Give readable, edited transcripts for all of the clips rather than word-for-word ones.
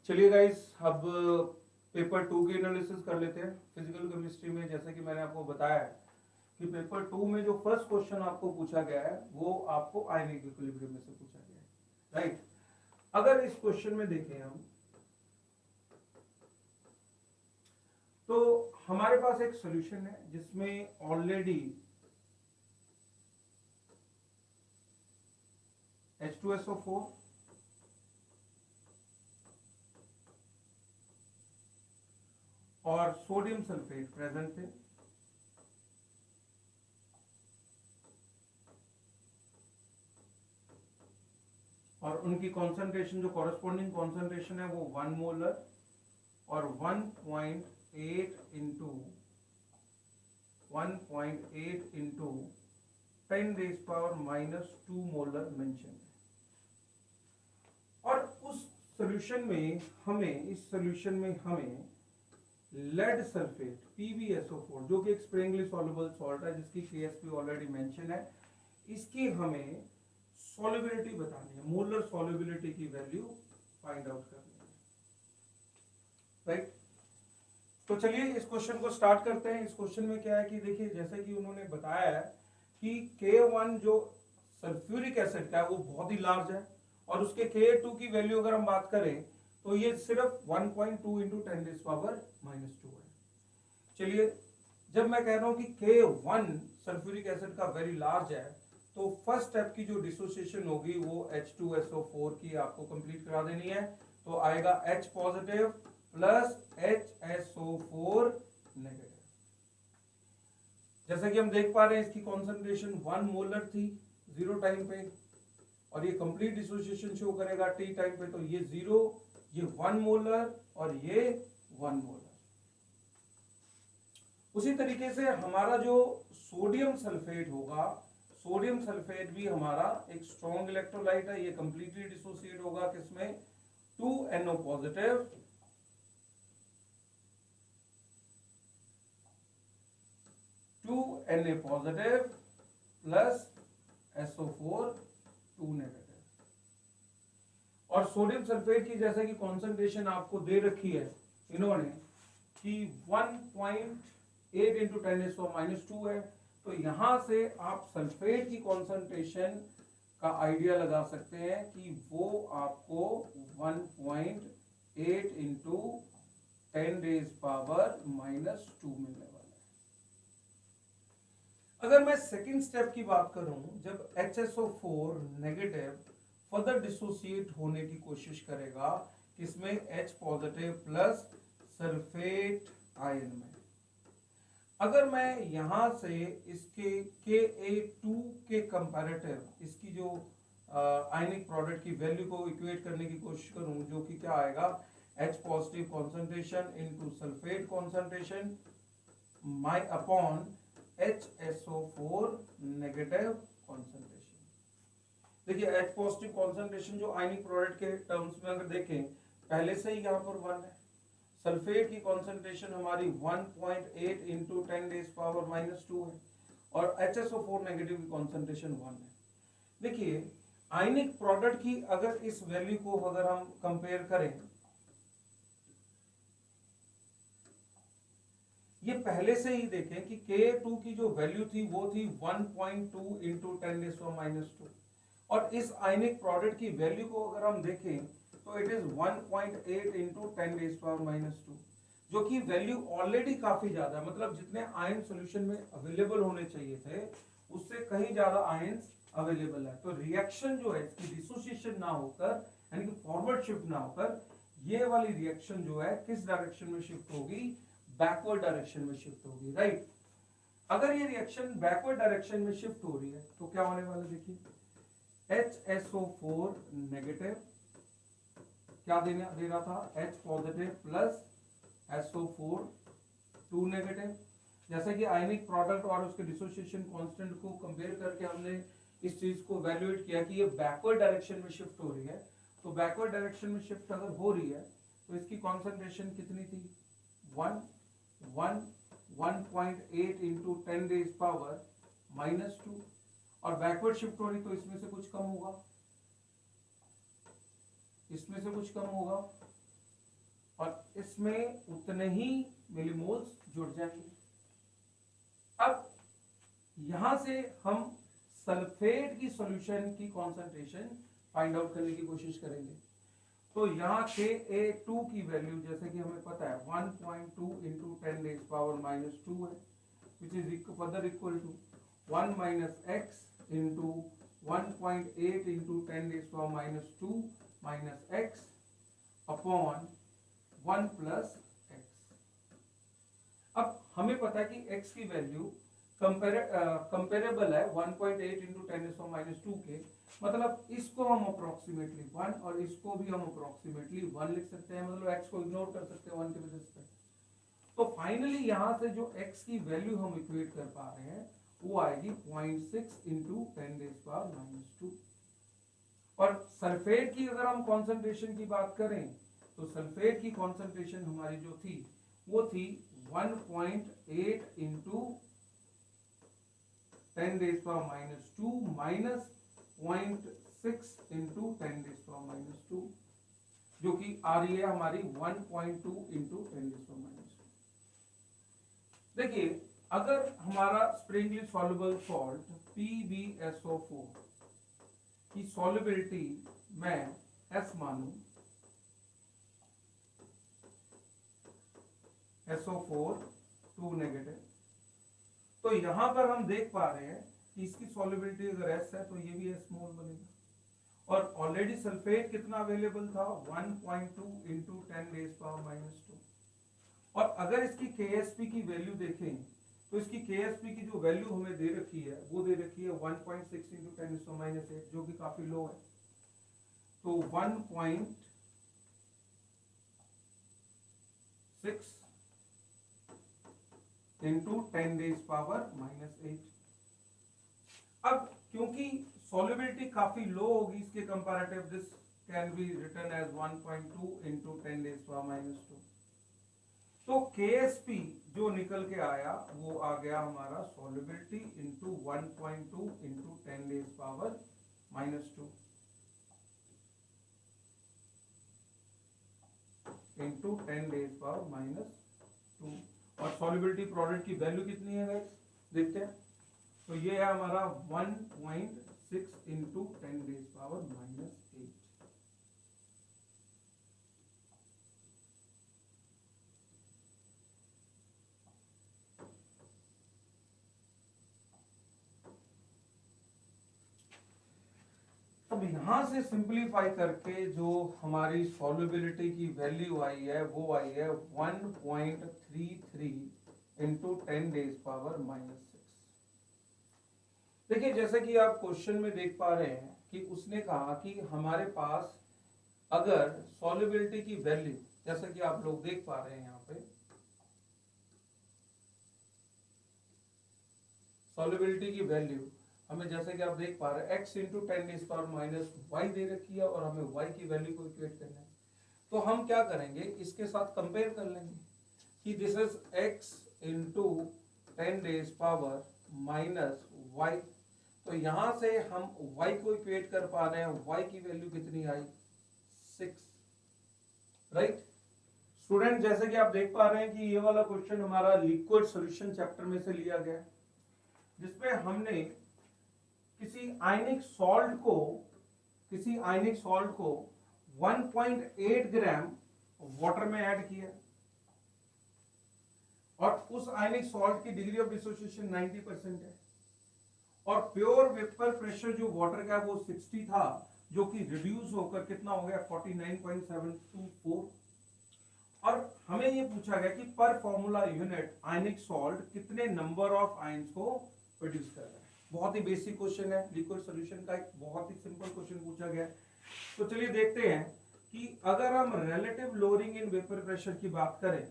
चलिए गाइस, अब पेपर 2 की एनालिसिस कर लेते हैं फिजिकल केमिस्ट्री में। जैसा कि मैंने आपको बताया है कि पेपर 2 में जो फर्स्ट क्वेश्चन आपको पूछा गया है वो आपको आयनिक इक्विलिब्रियम में से पूछा गया है, राइट। अगर इस क्वेश्चन में देखें हम, तो हमारे पास एक सॉल्यूशन है जिसमें ऑलरेडी H2SO4 और सोडियम सल्फेट प्रेजेंट थे। और उनकी कॉन्सेंट्रेशन, जो कॉरेस्पॉन्डिंग कॉन्सेंट्रेशन है वो 1 मोलर और 1.8 इंटू 10⁻² मोलर मेंशन है। और उस सॉल्यूशन में हमें, इस सॉल्यूशन में हमें लेड सल्फेट PbSO4 जो कि एक स्प्रिंगली सॉल्युबल सॉल्ट है जिसकी KSP ऑलरेडी मेंशन है, इसकी हमें सॉल्युबिलिटी बतानी है, मोलर सॉल्युबिलिटी की वैल्यू फाइंड आउट करनी है, राइट। तो चलिए इस क्वेश्चन को स्टार्ट करते हैं। इस क्वेश्चन में क्या है कि देखिए, जैसे कि उन्होंने बताया है कि K1 जो सल्फ्यूरिक एसिड का है वो बहुत ही लार्ज है और उसके K2 की वैल्यू अगर हम बात करें तो ये सिर्फ 1.2 इंटू 10⁻²है। चलिए, जब मैं कह रहा हूं कि K1 सल्फ्यूरिक एसिड का वेरी लार्ज है तो फर्स्ट स्टेप की जो डिसोसिएशन होगी वो H2SO4 की आपको कंप्लीट करा देनी है। तो आएगा H positive plus HSO4 negative. जैसा कि हम देख पा रहे हैं इसकी कॉन्सेंट्रेशन 1 मोलर थी 0 टाइम पे, और ये कंप्लीट डिसोसिएशन शो करेगा T टाइम पे। तो ये 0, ये 1 मोलर और ये 1 मोलर। उसी तरीके से हमारा जो सोडियम सल्फेट होगा, सोडियम सल्फेट भी हमारा एक स्ट्रॉन्ग इलेक्ट्रोलाइट है। ये कंप्लीटली डिसोसिएट होगा किसमें, 2NO positive plus SO4 2 negative. और सोडियम सल्फेट की जैसे कि कॉन्सेंट्रेशन आपको दे रखी है इन्होंने कि 1.8 इंटू 10⁻² है। तो यहां से आप सल्फेट की कॉन्सेंट्रेशन का आइडिया लगा सकते हैं कि वो आपको 1.8 इंटू 10⁻² मिलने वाला है। अगर मैं सेकेंड स्टेप की बात करूं, जब HSO4 नेगेटिव फर्दर डिसोसिएट होने की कोशिश करेगा किसमें, H positive plus sulphate ion में। अगर मैं यहां से इसके Ka2 के कंपैरेटिव इसकी जो आयनिक प्रोडक्ट की वैल्यू को इक्वेट करने की कोशिश करूं, जो कि क्या आएगा, H positive concentration into sulphate concentration my upon HSO4 negative concentration. देखिए, H पॉजिटिव कॉन्सेंट्रेशन जो आयनिक प्रोडक्ट के टर्म्स में अगर देखें पहले से ही यहाँ पर 1 है। सल्फेट की कॉन्सेंट्रेशन हमारी 1.8 इंटू 10⁻² है और HSO4 नेगेटिव की कॉन्सेंट्रेशन 1 है। देखिए, आयनिक प्रोडक्ट की अगर इस वैल्यू को अगर हम कंपेयर करें, ये पहले से ही देखें कि K2 की जो वैल्यू थी वो थी 1.2 इंटू 10⁻², और इस आयनिक प्रोडक्ट की वैल्यू को अगर हम देखें तो इट इज 1.8 इंटू 10⁻², जो कि वैल्यू ऑलरेडी काफी ज्यादा, मतलब जितने आयन सॉल्यूशन में अवेलेबल होने चाहिए थे उससे कहीं ज्यादा आयंस अवेलेबल है। तो रिएक्शन जो है इसकी डिसोसिएशन ना होकर, यानी कि फॉरवर्ड शिफ्ट ना होकर, ये वाली रिएक्शन जो है किस डायरेक्शन में शिफ्ट होगी, बैकवर्ड डायरेक्शन में शिफ्ट होगी, राइट। अगर ये रिएक्शन बैकवर्ड डायरेक्शन में शिफ्ट हो रही है तो क्या होने वाला, देखिए, HSO4 नेगेटिव क्या दे रहा था, H positive plus SO4 2 negative. जैसे कि आयनिक प्रोडक्ट और उसके डिसोसिएशन कांस्टेंट को कंपेयर करके हमने इस चीज को वैल्यूएट किया कि ये बैकवर्ड डायरेक्शन में शिफ्ट हो रही है। तो बैकवर्ड डायरेक्शन में शिफ्ट अगर हो रही है तो इसकी कॉन्सेंट्रेशन कितनी थी, 1.8 इंटू 10⁻², और बैकवर्ड शिफ्ट हो रही तो इसमें से कुछ कम होगा, इसमें से कुछ कम होगा, इसमें उतने ही मिलीमोल्स जुड़ जाएंगे। अब यहां से हम सल्फेट की सॉल्यूशन की कॉन्सेंट्रेशन फाइंड आउट करने की कोशिश करेंगे। तो यहाँ Ka2 की वैल्यू जैसे कि हमें पता है 1.2 इंटू 10 रेज पावर माइनस 2 है, which is further equal to 1 minus X into 1.8 into 10 raise power minus 2 minus X upon 1 plus X. अब हमें पता है कि x की वैल्यू कंपेरेबल है 1.8 इंटू 10 माइनस 2 के, मतलब इसको हम अप्रोक्सीमेटली 1 और इसको भी हम अप्रोक्सीमेटली 1 लिख सकते हैं, मतलब x को इग्नोर कर सकते हैं 1 के बेसिस पे। तो फाइनली यहां से जो x की वैल्यू हम इक्वेट कर पा रहे हैं वो आएगी 0.6 इंटू 10 रेज पावर माइनस 2। और सल्फेट की अगर हम कॉन्सेंट्रेशन की बात करें तो सल्फेट की कॉन्सेंट्रेशन हमारी जो थी वो थी 1.8 into 10 raise power minus 2 minus 0.6 into 10 raise power minus 2, जो कि आ रही है हमारी 1.2 इंटू 10 रेज पावर माइनस 2। देखिए अगर हमारा स्प्रिंगली सॉल्युबल सॉल्ट PbSO4 की सॉल्युबिलिटी मैं S मानूं, SO4 2 नेगेटिव, तो यहां पर हम देख पा रहे हैं कि इसकी सॉल्युबिलिटी अगर S है तो ये भी S मोल बनेगा। और ऑलरेडी सल्फेट कितना अवेलेबल था 1.2 इंटू 10 रेज पावर माइनस 2। और अगर इसकी KSP की वैल्यू देखें तो इसकी KSP की जो वैल्यू हमें दे रखी है वो दे रखी है 1.6 इंटू 10 माइनस 8, जो कि काफी लो है। तो 1.6 इंटू 10 रेज पावर माइनस 8। अब क्योंकि सॉल्युबिलिटी काफी लो होगी इसके comparative, this can be written as 1.2 into 10 raise power minus 2। तो KSP जो निकल के आया वो आ गया हमारा solubility into 1.2 into 10 raise power minus 2 into 10 raise power minus 2। और सॉल्युबिलिटी प्रोडक्ट की वैल्यू कितनी है गाइस, देखते हैं। तो ये है हमारा 1.6 इंटू 10 रेज पावर माइनस 8। अब यहां से सिंपलीफाई करके जो हमारी सॉल्युबिलिटी की वैल्यू आई है वो आई है 1.33 इंटू 10 रेज पावर माइनस 6। देखिए जैसे कि आप क्वेश्चन में देख पा रहे हैं कि उसने कहा कि हमारे पास अगर सॉल्युबिलिटी की वैल्यू, जैसे कि आप लोग देख पा रहे हैं यहाँ पे सॉल्युबिलिटी की वैल्यू हमें जैसे कि आप देख पा रहे हैं x into 10 raise power minus Y दे रखी है और हमें y की वैल्यू को इक्वेट करना है। तो हम क्या करेंगे, इसके साथ कंपेयर कर लेंगे कि this is x into 10 raise power minus Y. तो यहां से हम y को इक्वेट कर पा रहे हैं, y की वैल्यू कितनी आई 6, राइट। स्टूडेंट जैसे कि आप देख पा रहे हैं कि ये वाला क्वेश्चन हमारा लिक्विड सॉल्यूशन चैप्टर में से लिया गया, जिसमें हमने किसी आयनिक सॉल्ट को 1.8 ग्राम वाटर में ऐड किया और उस आयनिक सॉल्ट की डिग्री ऑफ डिसोसिएशन 90% है और प्योर वेपर प्रेशर जो वाटर का वो 60 था, जो कि रिड्यूस होकर कितना हो गया 49.724। और हमें ये पूछा गया कि पर फॉर्मूला यूनिट आयनिक सॉल्ट कितने नंबर ऑफ आयंस को प्रोड्यूस कर रहा है। बहुत ही बेसिक क्वेश्चन है, लिक्विड सॉल्यूशन का एक बहुत ही सिंपल क्वेश्चन पूछा गया। तो चलिए देखते हैं कि अगर हम relative lowering in vapour pressure की बात करें,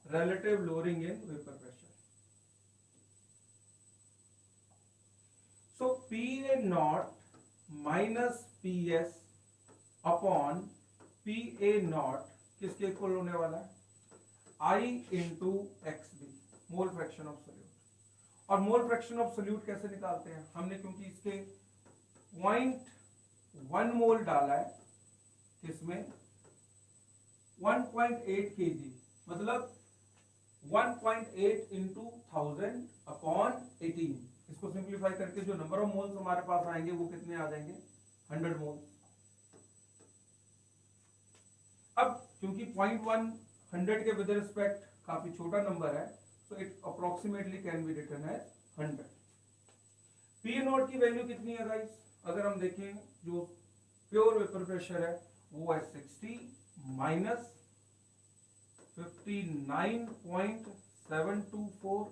relative lowering in vapour pressure, so PA not minus PS upon PA not किसके इक्वल होने वाला है I into XB, mole fraction of solute. और मोल फ्रैक्शन ऑफ सोल्यूट कैसे निकालते हैं, हमने क्योंकि इसके 0.1 मोल डाला है, किसमें 1.8 kg, मतलब 1.8 इंटू 1000 अपॉन 18। इसको सिंप्लीफाई करके जो नंबर ऑफ मोल्स हमारे पास आएंगे वो कितने आ जाएंगे, 100 मोल्स। अब क्योंकि 0.1 100 के विद रिस्पेक्ट काफी छोटा नंबर है, so it approximately can be written as 100। P naught की वैल्यू कितनी है गाइस, अगर हम देखें जो प्योर वेपर प्रेशर है वो है 60 minus 59.724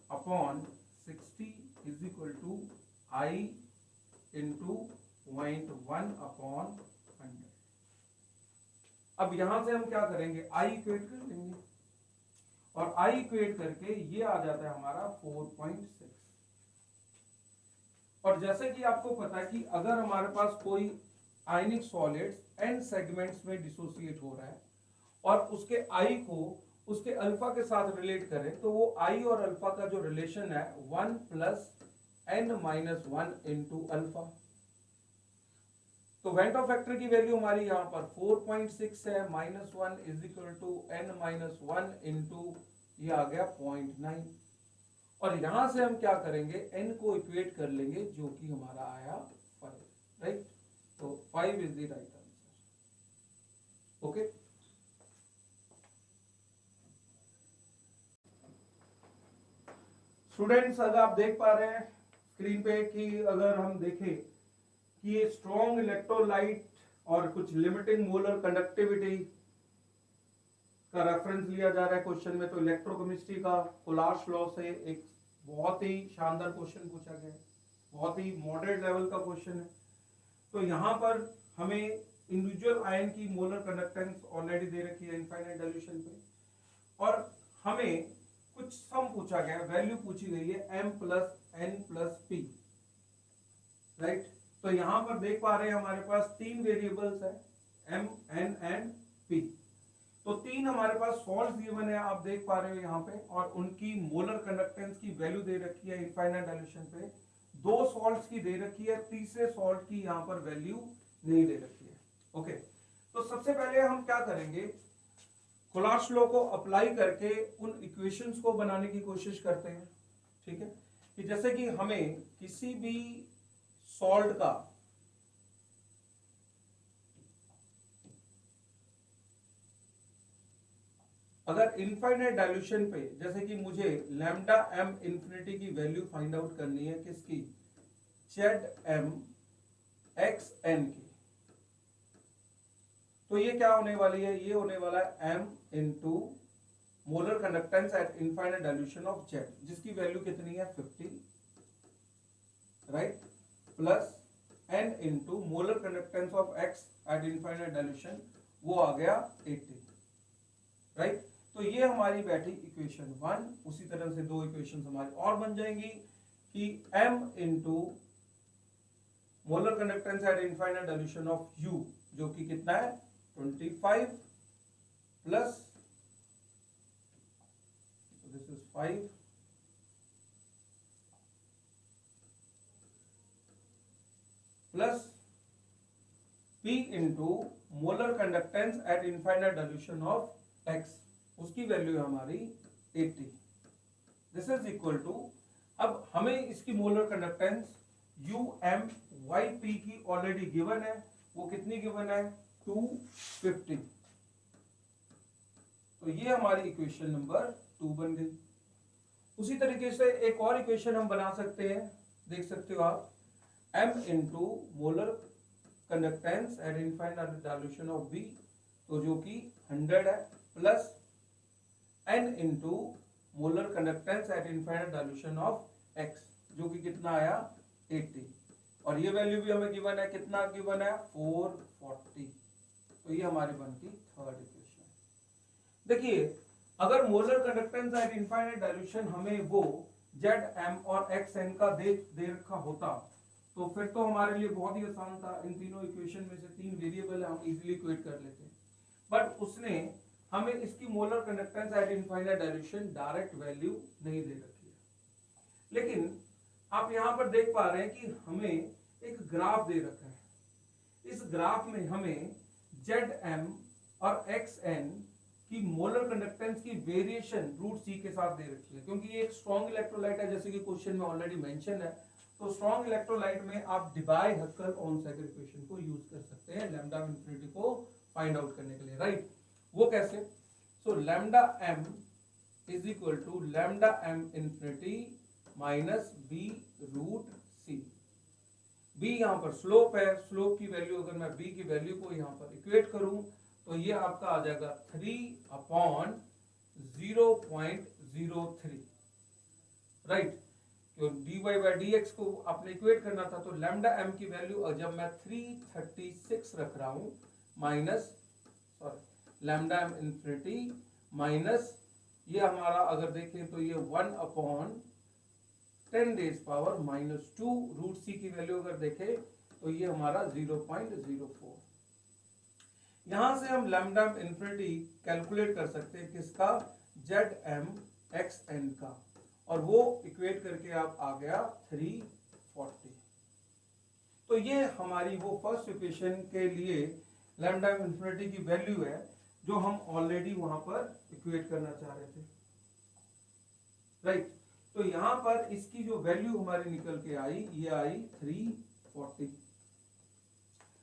upon 60 is equal to I into 0.1 upon 100। अब यहां से हम क्या करेंगे, आई इक्वेट कर लेंगे, और आई इक्वेट करके ये आ जाता है हमारा 4.6। और जैसे कि आपको पता है कि अगर हमारे पास कोई आयनिक सॉलिड्स एन सेगमेंट्स में डिसोसिएट हो रहा है और उसके आई को उसके अल्फा के साथ रिलेट करें, तो वो आई और अल्फा का जो रिलेशन है 1 plus N minus 1 into alpha. तो वेंटो फैक्टर की वैल्यू हमारी यहां पर 4.6 है, minus 1 is equal to N minus 1 into ये आ गया 0.9। और यहां से हम क्या करेंगे, n को इक्वेट कर लेंगे जो कि हमारा आया 5, राइट। तो 5 is the right answer. Okay, students अगर आप देख पा रहे हैं स्क्रीन पे कि अगर हम देखें कि ये स्ट्रॉन्ग इलेक्ट्रोलाइट और कुछ लिमिटिंग मोलर कंडक्टिविटी का रेफरेंस लिया जा रहा है क्वेश्चन में, तो इलेक्ट्रोकेमिस्ट्री का कोलार्श लॉ से एक बहुत ही शानदार क्वेश्चन पूछा गया है, बहुत ही मॉडरेट लेवल का क्वेश्चन है। तो यहाँ पर हमें इंडिविजुअल आयन की मोलर कंडक्टेंस ऑलरेडी दे रखी है इनफाइनाइट डाइल्यूशन पे, और हमें कुछ सम पूछा गया, वैल्यू पूछी गई है m plus n plus p, right. तो यहां पर देख पा रहे हैं हमारे पास 3 वेरिएबल्स है m n एंड p। तो 3 हमारे पास सॉल्ट्स गिवन है, आप देख पा रहे हो यहाँ पे, और उनकी मोलर कंडक्टेंस की वैल्यू दे रखी है इनफाइनाइट डाइल्यूशन पे। 2 सॉल्ट्स की दे रखी है, तीसरे सॉल्ट की यहाँ पर वैल्यू नहीं दे रखी है। ओके, तो सबसे पहले हम क्या करेंगे, कोलार्श लॉ को अप्लाई करके उन इक्वेशंस को बनाने की कोशिश करते हैं। ठीक है, कि जैसे कि हमें किसी भी सॉल्ट का अगर इनफाइनाइट डाइल्यूशन पे, जैसे कि मुझे लैम्डा m इंफिनिटी की वैल्यू फाइंड आउट करनी है, किसकी, ZM XN की, तो ये क्या होने वाली है, ये होने वाला है m into molar conductance eight infinite dilution of Z, जिसकी वैल्यू कितनी है 50, right, plus n into molar conductance of X eight infinite dilution, वो आ गया 80, राइट। तो ये हमारी बैठी इक्वेशन 1। उसी तरह से 2 इक्वेशन हमारी और बन जाएंगी कि m into molar conductance eight infinite dilution of U, जो कि कितना है 25 plus, this is 5 plus P into molar conductance eight infinite dilution of X, उसकी वैल्यू है हमारी 80। दिस इज इक्वल टू, अब हमें इसकी मोलर कंडक्टेंस UMYP की ऑलरेडी गिवन है, वो कितनी गिवन है 250। तो ये हमारी इक्वेशन नंबर 2 बन गई। उसी तरीके से एक और इक्वेशन हम बना सकते हैं, देख सकते हो आप, m into molar conductance eight infinite dilution of B, तो जो कि 100 है, plus n into molar conductance eight infinite dilution of X, जो कि कितना आया 80, और ये वैल्यू भी हमें गिवन है, कितना गिवन है 440। तो ये हमारी बनती थर्ड इक्वेशन। देखिए, अगर molar conductance eight infinite dilution हमें वो ZM और XN का दे रखा होता, तो फिर तो हमारे लिए बहुत ही आसान था, इन तीनों इक्वेशन में से 3 वेरिएबल हम इजीली इक्वेट कर लेते। बट उसने हमें इसकी molar conductance eight infinite dilution direct value नहीं दे रखी है। लेकिन आप यहां पर देख पा रहे हैं कि हमें एक ग्राफ दे रखा है, इस ग्राफ में हमें ZM और xn की मोलर कंडक्टेंस की वेरिएशन रूट सी के साथ दे रखी है, क्योंकि ये एक स्ट्रॉन्ग इलेक्ट्रोलाइट है, जैसे कि क्वेश्चन में ऑलरेडी मेंशन है। तो स्ट्रॉन्ग इलेक्ट्रोलाइट में आप डिबाई हक्कल ऑन-सैगर इक्वेशन को यूज कर सकते हैं लैम्डा इन्फिनिटी को फाइंड आउट करने के लिए, राइट। वो कैसे? So lambda m is equal to lambda m infinity minus b root C. b यहाँ पर स्लोप है, स्लोप की वैल्यू अगर मैं b की वैल्यू को यहाँ पर इक्वेट करूं तो ये आपका आ जाएगा 3/0.03, राइट। तो dy बाई dx को आपने इक्वेट करना था, तो लैम्डा m की वैल्यू जब मैं 336 रख रहा हूं minus lambda m infinity minus ये हमारा अगर देखें तो ये 1/10⁻⁻2 रूट सी की वैल्यू अगर देखें तो ये हमारा 0.04। यहां से हम लैम्डा इन्फिनिटी कैलकुलेट कर सकते हैं किसका? Zm xn का, और वो इक्वेट करके आप आ गया 340। तो ये हमारी वो फर्स्ट इक्वेशन के लिए लैम्डा इन्फिनिटी की वैल्यू है जो हम ऑलरेडी वहां पर इक्वेट करना चाह रहे थे, राइट। तो यहां पर इसकी जो वैल्यू हमारी निकल के आई, ये आई 340।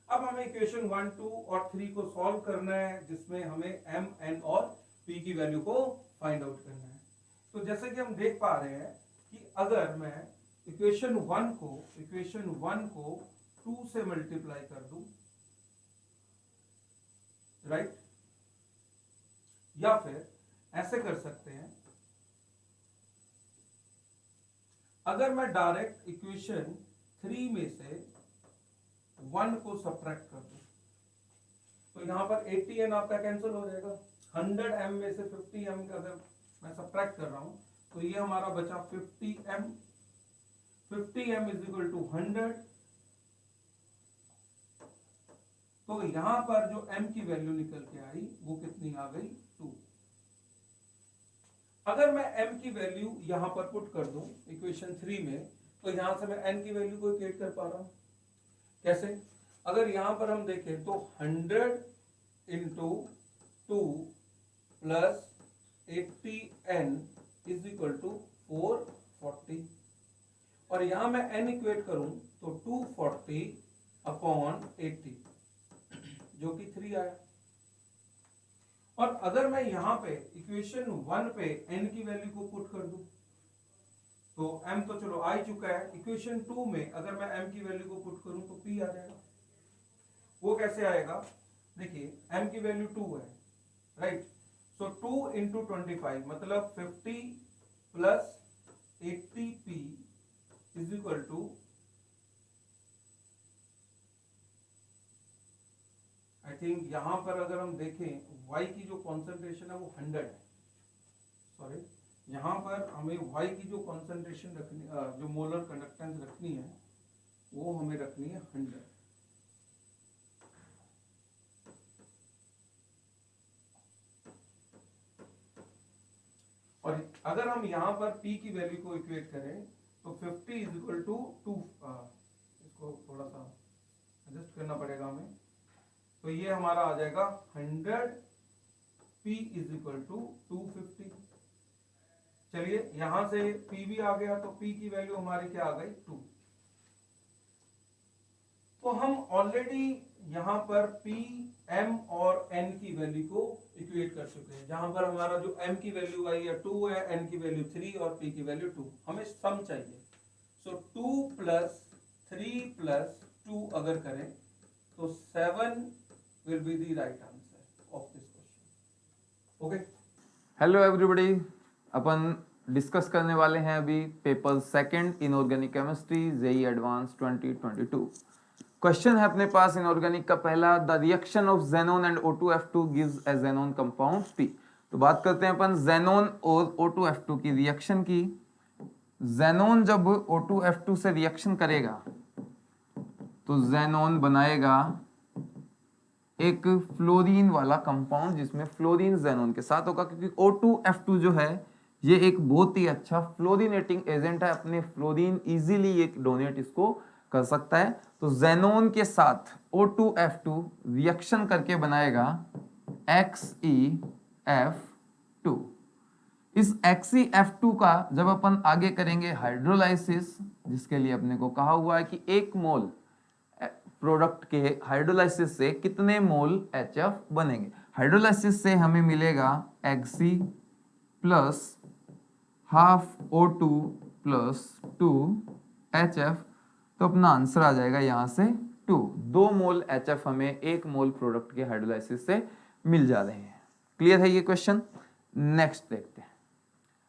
अब हमें इक्वेशन 1, 2 और 3 को सॉल्व करना है, जिसमें हमें m, n और p की वैल्यू को फाइंड आउट करना है। तो जैसे कि हम देख पा रहे हैं कि अगर मैं इक्वेशन 1 को 2 से मल्टीप्लाई कर दूं, राइट, या फिर ऐसे कर सकते हैं, अगर मैं डायरेक्ट इक्वेशन 3 में से 1 को सब्ट्रैक्ट कर दूं तो यहां पर 80n आपका कैंसिल हो जाएगा। 100m में से 50m का अगर मैं सब्ट्रैक्ट कर रहा हूं तो ये हमारा बचा 50m। 50m is equal to 100। तो यहां पर जो m की वैल्यू निकल के आई वो कितनी आ गई? 2। अगर मैं m की वैल्यू यहां पर पुट कर दूं इक्वेशन 3 में, तो यहां से मैं n की वैल्यू को इक्वेट कर पा रहा हूं। कैसे? अगर यहां पर हम देखें तो 100 into 2 plus 80n is equal to 440, और यहां मैं n इक्वेट करूं तो 240/80 जो कि 3 आया। और अगर मैं यहां पे इक्वेशन 1 पे n की वैल्यू को पुट कर दूं तो m तो चलो आ ही चुका है। इक्वेशन 2 में अगर मैं m की वैल्यू को पुट करूं तो p आ जाएगा। वो कैसे आएगा? देखिए m की वैल्यू 2 है, राइट। सो 2 इंटू 25 मतलब 50 plus 80p is equal to I think यहां पर अगर हम देखें y की जो कॉन्सेंट्रेशन है वो 100 है। सॉरी, यहां पर हमें y की जो कॉन्सेंट्रेशन रखनी, जो मोलर कंडक्टेंस रखनी है वो हमें रखनी है 100। और अगर हम यहां पर p की वैल्यू को इक्वेट करें तो 50 इज इक्वल टू 2, इसको थोड़ा सा एडजस्ट करना पड़ेगा हमें, तो ये हमारा आ जाएगा 100 p इज इक्वल टू 250। चलिए यहां से p भी आ गया, तो p की वैल्यू हमारी क्या आ गई? 2। तो हम ऑलरेडी यहां पर p, m और n की वैल्यू को इक्वेट कर चुके हैं। जहां पर हमारा जो m की वैल्यू आई है 2 है, n की वैल्यू 3 और p की वैल्यू 2। हमें सम चाहिए। सो 2 प्लस 3 प्लस 2 अगर करें तो 7 will be the right answer of this question. Okay? Hello everybody, अपन डिस्कस करने वाले हैं अभी paper second inorganic chemistry JEE advance 2022। Question है अपने पास इनऑर्गेनिक का पहला, the reaction of xenon and O2F2 gives a xenon compound P। तो बात करते हैं अपन जेनोन और O2F2 की रिएक्शन की। जेनोन जब O2F2 से रिएक्शन करेगा तो जेनोन बनाएगा एक फ्लोरीन वाला कंपाउंड, जिसमें फ्लोरीन जेनोन के साथ होगा, क्योंकि O2F2 जो है ये एक बहुत ही अच्छा फ्लोरीनेटिंग एजेंट है। अपने फ्लोरीन इजीली एक डोनेट इसको कर सकता है। तो जेनोन के साथ O2F2 रिएक्शन करके बनाएगा XeF2। इस XeF2 का जब अपन आगे करेंगे हाइड्रोलाइसिस, जिसके लिए अपने को कहा हुआ है कि 1 मोल प्रोडक्ट के हाइड्रोलाइसिस से कितने मोल HF बनेंगे। हाइड्रोलाइसिस से हमें मिलेगा Xe plus half O2 plus 2 HF, तो अपना आंसर आ जाएगा यहां से 2 मोल HF हमें 1 मोल प्रोडक्ट के हाइड्रोलाइसिस से मिल जा रहे हैं। क्लियर है ये क्वेश्चन? नेक्स्ट देखते हैं।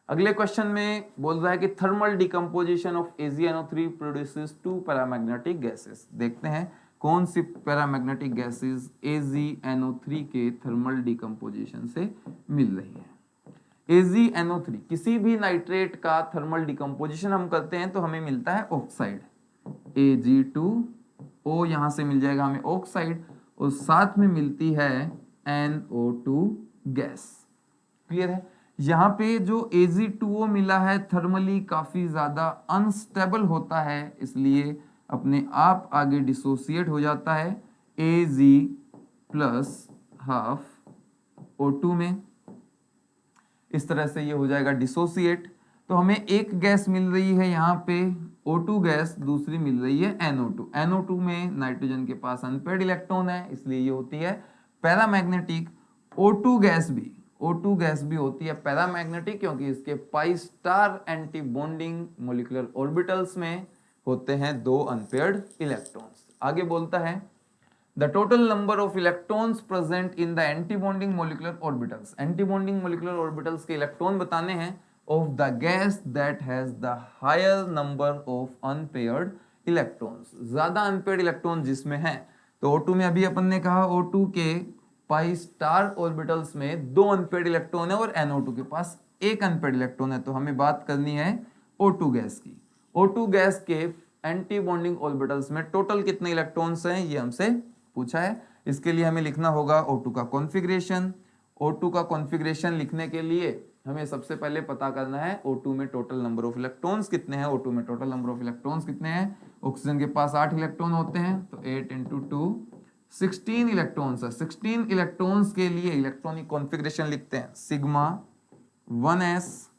अगले क्वेश्चन में बोल रहा है कि thermal decomposition of AgNO3 produces 2 paramagnetic gases. देखते हैं कौन सी पैरामैग्नेटिक गैसेस AgNO3 के थर्मल डिकम्पोजिशन से मिल रही है। AgNO3 किसी भी नाइट्रेट का थर्मल डिकम्पोजिशन हम करते हैं तो हमें मिलता है ऑक्साइड Ag2O, यहां से मिल जाएगा हमें ऑक्साइड, और साथ में मिलती है NO2 गैस। क्लियर है? यहाँ पे जो Ag2O मिला है थर्मली काफी ज्यादा अनस्टेबल होता है, इसलिए अपने आप आगे डिसोसिएट हो जाता है Ag प्लस हाफ O2 में। इस तरह से ये हो जाएगा डिसोसिएट। तो हमें एक गैस मिल रही है यहाँ पे O2 गैस, दूसरी मिल रही है NO2। NO2 में नाइट्रोजन के पास अनपेयर्ड इलेक्ट्रॉन है, इसलिए ये होती है पैरामैग्नेटिक। O2 गैस भी होती है पैरामैग्नेटिक, क्योंकि इसके pi star anti bonding molecular orbitals में होते हैं 2 अनपेयर्ड इलेक्ट्रॉन्स। आगे बोलता है the total number of electrons present in the anti bonding molecular orbitals. Anti bonding molecular orbitals के इलेक्ट्रॉन बताने हैं of the gas that has the higher number of unpaired electrons. ज्यादा अनपेयर्ड इलेक्ट्रॉन जिसमें है, तो O2 में अभी अपन ने कहा O2 के पाई स्टार ऑर्बिटल्स में 2 अनपेयर्ड इलेक्ट्रॉन है और NO2 के पास 1 अनपेयर्ड इलेक्ट्रॉन है। तो हमें बात करनी है O2 गैस की। O2 गैस के एंटी बॉन्डिंग ऑर्बिटल्स में टोटल कितने इलेक्ट्रॉन्स हैं, ये हमसे पूछा है। इसके लिए हमें लिखना होगा O2 का कॉन्फ़िगरेशन। O2 का कॉन्फ़िगरेशन लिखने के लिए हमें सबसे पहले पता करना है O2 में टोटल नंबर ऑफ इलेक्ट्रॉन्स कितने हैं। O2 में टोटल नंबर ऑफ इलेक्ट्रॉन्स कितने हैं? ऑक्सीजन के पास 8 इलेक्ट्रॉन होते हैं, तो 8 × 2 16 इलेक्ट्रॉन्स है। 16 इलेक्ट्रॉन्स के लिए इलेक्ट्रॉनिक कॉन्फ़िगरेशन लिखते हैं sigma 1s,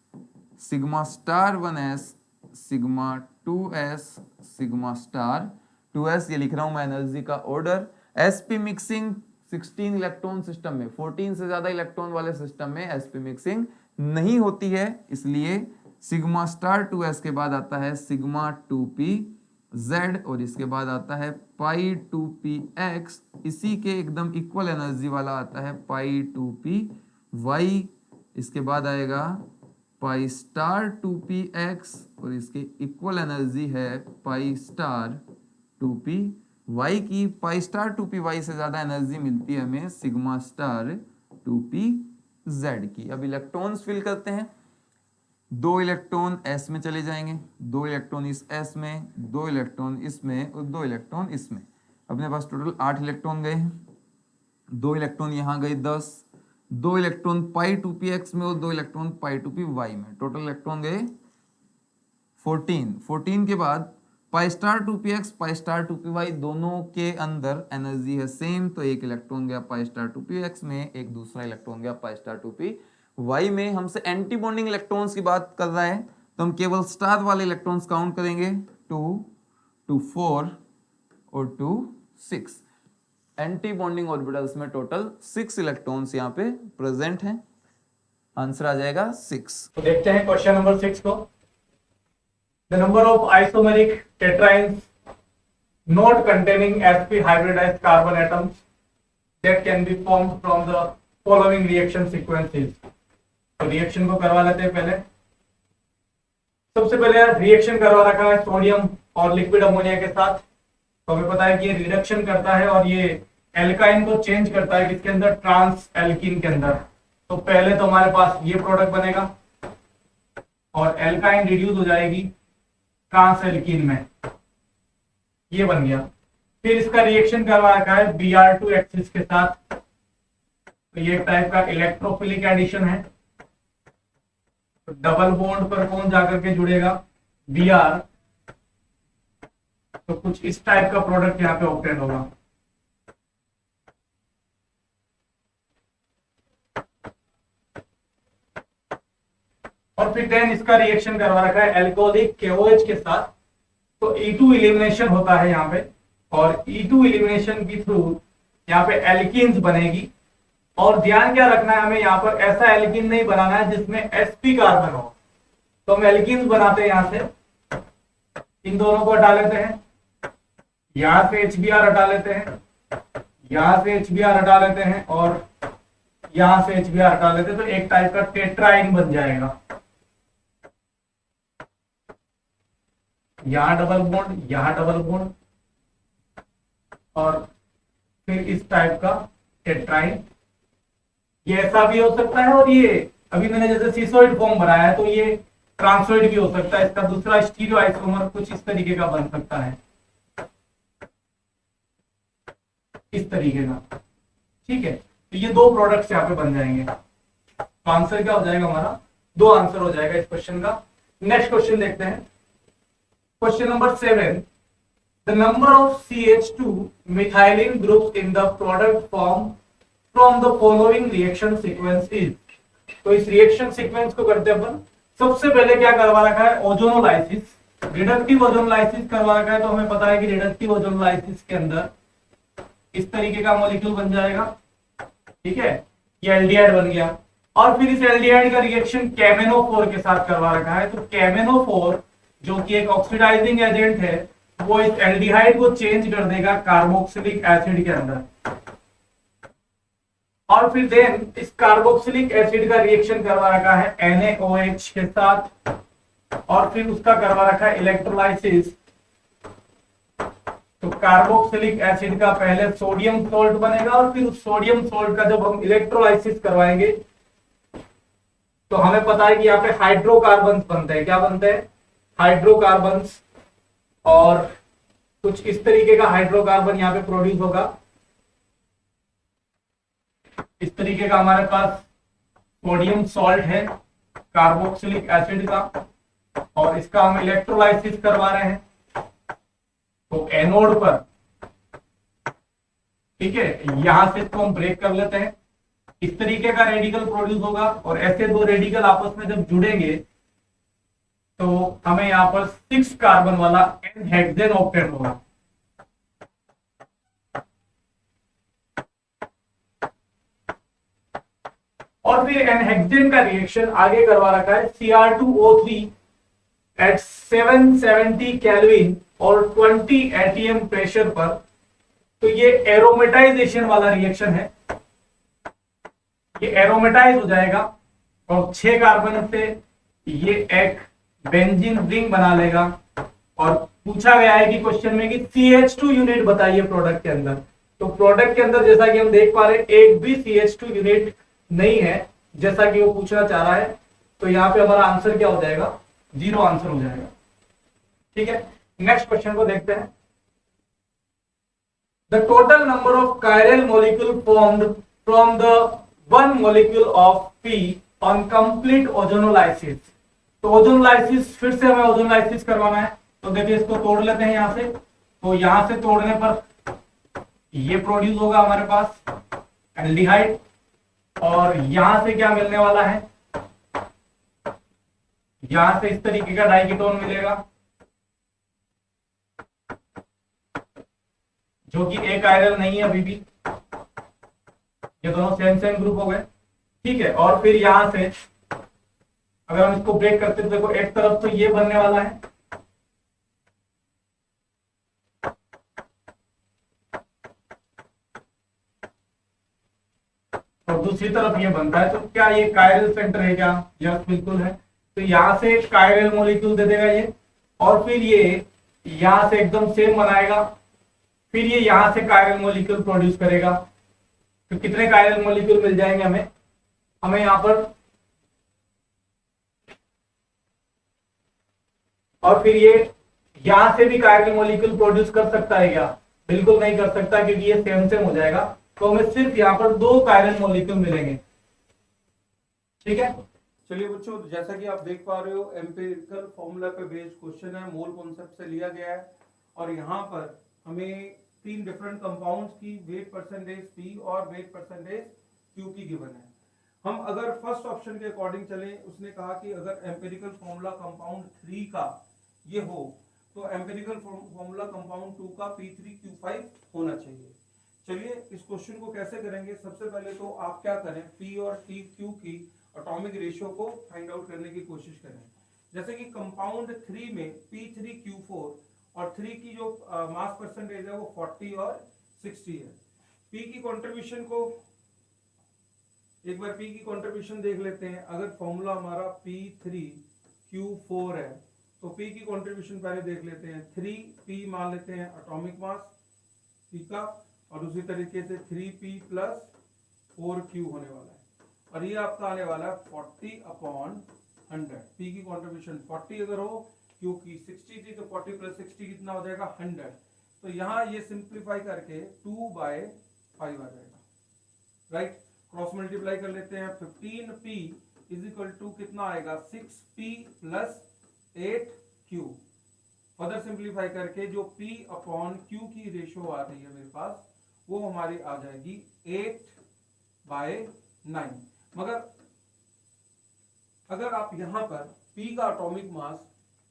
sigma star 1s, sigma 2s, sigma star 2s। ये लिख रहा हूं मैं एनर्जी का order. sp mixing 16 electron system में, 14 से ज्यादा इलेक्ट्रॉन वाले सिस्टम में sp मिक्सिंग नहीं होती है, इसलिए सिग्मा स्टार 2s के बाद आता है सिग्मा 2p z, और इसके बाद आता है पाई 2px। इसी के एकदम इक्वल एनर्जी वाला आता है पाई 2py। इसके बाद आएगा पाई स्टार 2px, और इसके इक्वल एनर्जी है पाई स्टार 2py की। पाई स्टार 2py से ज्यादा एनर्जी मिलती है हमें सिग्मा स्टार 2pz की। अब इलेक्ट्रॉन्स फिल करते हैं। 2 इलेक्ट्रॉन s में चले जाएंगे, 2 इलेक्ट्रॉन इस s में, 2 इलेक्ट्रॉन इसमें और 2 इलेक्ट्रॉन इसमें। अपने पास टोटल 8 इलेक्ट्रॉन गए हैं। 2 इलेक्ट्रॉन यहाँ गए 10, 2 इलेक्ट्रॉन पाई 2px में और 2 इलेक्ट्रॉन पाई 2py में। टोटल इलेक्ट्रॉन गए 14। 14 के बाद pi star 2px, pi star 2py दोनों के अंदर एनर्जी है सेम, तो एक इलेक्ट्रॉन गया पाई स्टार 2px में, एक दूसरा इलेक्ट्रॉन गया पाई स्टार 2py में। हमसे एंटी बॉन्डिंग इलेक्ट्रॉन्स की बात कर रहा है, तो हम केवल स्टार वाले इलेक्ट्रॉन्स काउंट करेंगे 2, 2, 4 और 2, 6। एंटी बॉन्डिंग ऑर्बिटल्स में टोटल 6 इलेक्ट्रॉन्स यहाँ पे प्रेजेंट हैं। आंसर आ जाएगा 6। तो देखते हैं क्वेश्चन नंबर 6 को। The number of isomeric tetraynes not containing sp hybridized carbon atoms that can be formed from the following reaction sequences। तो रिएक्शन को करवा लेते हैं पहले। सबसे पहले रिएक्शन करवा रखा है सोडियम और लिक्विड अमोनिया के साथ। तो हमें पता है कि ये रिडक्शन करता है और ये एल्काइन को चेंज करता है किसके अंदर, ट्रांस एल्कीन के अंदर। तो पहले तो हमारे पास ये प्रोडक्ट बनेगा और एल्काइन रिड्यूस हो जाएगी ट्रांस एल्कीन में, ये बन गया। फिर इसका रिएक्शन करवा रखा है Br2 एक्सिस के साथ। तो ये टाइप का इलेक्ट्रोफिलिक एडिशन है। तो डबल बॉन्ड पर कौन जाकर के जुड़ेगा, Br। तो कुछ इस टाइप का प्रोडक्ट यहाँ पे ऑब्टेन होगा। और फिर देन इसका रिएक्शन करवा रखा है एल्कोहलिक KOH के साथ, तो E2 एलिमिनेशन होता है यहाँ पे, और E2 एलिमिनेशन के थ्रू यहाँ पे एल्कीन्स बनेगी। और ध्यान क्या रखना है हमें, यहाँ पर ऐसा एल्कीन नहीं बनाना है जिसमें sp कार्बन हो, तो हम एल्कीन्स बनाते हैं यहां से, इन दोनों को हटा लेते हैं, यहां से HBr हटा लेते हैं, यहां से HBr हटा लेते हैं, और यहां से HBr हटा लेते हैं, तो एक टाइप का टेट्राइन बन जाएगा। यहां डबल बॉन्ड, यहां डबल बॉन्ड, और फिर इस टाइप का टेट्राइन। ये ऐसा भी हो सकता है, और ये अभी मैंने जैसे सिसोइड फॉर्म बनाया है, तो ये ट्रांसोइड भी हो सकता है। इसका दूसरा स्टीरियो आइसोमर कुछ इस तरीके का बन सकता है, इस तरीके का। ठीक है, तो ये दो प्रोडक्ट्स यहाँ पे बन जाएंगे। तो आंसर क्या हो जाएगा हमारा, दो आंसर हो जाएगा इस क्वेश्चन का। नेक्स्ट क्वेश्चन देखते हैं, question number 7। The number of CH2 methylene groups in the product form from the following reaction sequence is. तो इस रिएक्शन सीक्वेंस को करते हैं अपन। सबसे पहले क्या करवा रखा है, ओजोनोलाइसिस, रिडक्टिव ओजोनोलाइसिस करवा रखा है। तो हमें पता है कि रिडक्टिव ओजोनोलाइसिस के अंदर इस तरीके का मॉलिक्यूल बन जाएगा। ठीक है, ये एल्डिहाइड बन गया, और फिर इस एल्डिहाइड का रिएक्शन KMnO4 के साथ करवा रखा है। तो KMnO4 जो कि एक ऑक्सीडाइजिंग एजेंट है, वो इस एल्डिहाइड को चेंज कर देगा कार्बोक्सिलिक एसिड के अंदर, और फिर देन इस कार्बोक्सिलिक एसिड का रिएक्शन करवा रखा है NaOH के साथ, और फिर उसका करवा रखा है इलेक्ट्रोलाइसिस। तो कार्बोक्सिलिक एसिड का पहले सोडियम सोल्ट बनेगा, और फिर उस सोडियम सोल्ट का जब हम इलेक्ट्रोलाइसिस करवाएंगे तो हमें पता है कि यहाँ पे हाइड्रोकार्बन्स बनते हैं। क्या बनते हैं, हाइड्रोकार्बन्स, और कुछ इस तरीके का हाइड्रोकार्बन यहाँ पे प्रोड्यूस होगा। इस तरीके का हमारे पास सोडियम सॉल्ट है कार्बोक्सिलिक एसिड का, और इसका हम इलेक्ट्रोलाइसिस करवा रहे हैं। तो एनोड पर, ठीक है, यहां से इसको हम ब्रेक कर लेते हैं, इस तरीके का रेडिकल प्रोड्यूस होगा, और ऐसे दो रेडिकल आपस में जब जुड़ेंगे तो हमें यहां पर 6 कार्बन वाला N-हेक्सेन ऑक्टेट होगा। और फिर N-हेक्सेन का रिएक्शन आगे करवा रखा है Cr2O3 एट 770 केल्विन और 20 ATM प्रेशर पर। तो ये एरोमेटाइजेशन वाला रिएक्शन है, ये एरोमेटाइज हो जाएगा, और 6 कार्बन से ये एक बेंजीन रिंग बना लेगा। और पूछा गया है कि क्वेश्चन में कि CH2 यूनिट बताइए प्रोडक्ट के अंदर। तो प्रोडक्ट के अंदर जैसा कि हम देख पा रहे हैं, एक भी CH2 यूनिट नहीं है जैसा कि वो पूछना चाह रहा है। तो यहाँ पे हमारा आंसर क्या हो जाएगा, 0 आंसर हो जाएगा। ठीक है, नेक्स्ट क्वेश्चन को देखते हैं। The total number of chiral molecule formed from the one molecule of P on complete ozonolysis. तो ओजोनोलाइसिस, फिर से हमें ओजोनोलाइसिस करवाना है। तो देखिए इसको तोड़ लेते हैं यहां से। तो यहां से तोड़ने पर ये प्रोड्यूस होगा हमारे पास एल्डिहाइड, और यहां से क्या मिलने वाला है, यहां से इस तरीके का डाइकीटोन मिलेगा, जो कि एक आयरन नहीं है अभी भी। ये दोनों सेम सेम ग्रुप हो गए। ठीक है, और फिर यहां से अगर हम इसको ब्रेक करते हैं, देखो एक तरफ तो ये बनने वाला है, और दूसरी तरफ ये बनता है। तो क्या ये कायरल सेंटर है क्या, यस बिल्कुल है। तो यहां से एक कायरल मॉलिक्यूल दे देगा ये, और फिर ये यहां से एकदम सेम बनाएगा, फिर ये यहां से कायरल मॉलिक्यूल प्रोड्यूस करेगा। तो कितने कायरल मॉलिक्यूल मिल जाएंगे हमें यहां पर, और फिर ये यहां से भी कायरल मॉलिक्यूल प्रोड्यूस कर सकता है क्या, बिल्कुल नहीं कर सकता, क्योंकि ये सेम सेम हो जाएगा। तो हमें सिर्फ यहां पर 2 कायरल मॉलिक्यूल मिलेंगे। ठीक है, चलिए बच्चों, जैसा कि आप देख पा रहे हो, एम्पिरिकल फॉर्मूला पे बेस्ड क्वेश्चन है, मोल कॉन्सेप्ट से लिया गया है। और यहाँ पर हमें 3 डिफरेंट कंपाउंड्स की वेट परसेंटेज P और वेट परसेंटेज Q की गिवन है। हम अगर फर्स्ट ऑप्शन के अकॉर्डिंग चलें, उसने कहा कि अगर एम्पिरिकल फॉर्मूला कंपाउंड 3 का ये हो तो एम्पिरिकल फॉर्मूला कंपाउंड 2 का P3Q5 होना चाहिए। चलिए इस क्वेश्चन को कैसे करेंगे। सबसे पहले तो आप क्या करें, P और TQ की एटॉमिक रेशियो को फाइंड आउट करने की कोशिश करें। जैसे कि कंपाउंड 3 में P3Q4 और 3 की जो मास परसेंटेज है वो 40 और 60 है। P की कंट्रीब्यूशन को एक बार P की कंट्रीब्यूशन देख लेते हैं। अगर फॉर्मूला हमारा P3Q4 है तो P की कंट्रीब्यूशन पहले देख लेते हैं। 3P मान लेते हैं एटॉमिक मास P का, और उसी तरीके से 3P प्लस 4Q होने वाला है, और ये आपका आने वाला है 40/100। P की कंट्रीब्यूशन 40 अगर हो, Q की 60 थी, तो 40 प्लस 60 कितना हो जाएगा 100। तो यहाँ ये सिंप्लीफाई करके 2/5 आ जाएगा, राइट। क्रॉस मल्टीप्लाई कर लेते हैं। 15P इज इक्वल टू कितना आएगा 6P plus 8Q। Further simplify करके जो P/Q की रेशियो आ रही है मेरे पास, वो हमारी आ जाएगी 8/9। मगर अगर आप यहां पर P का एटॉमिक मास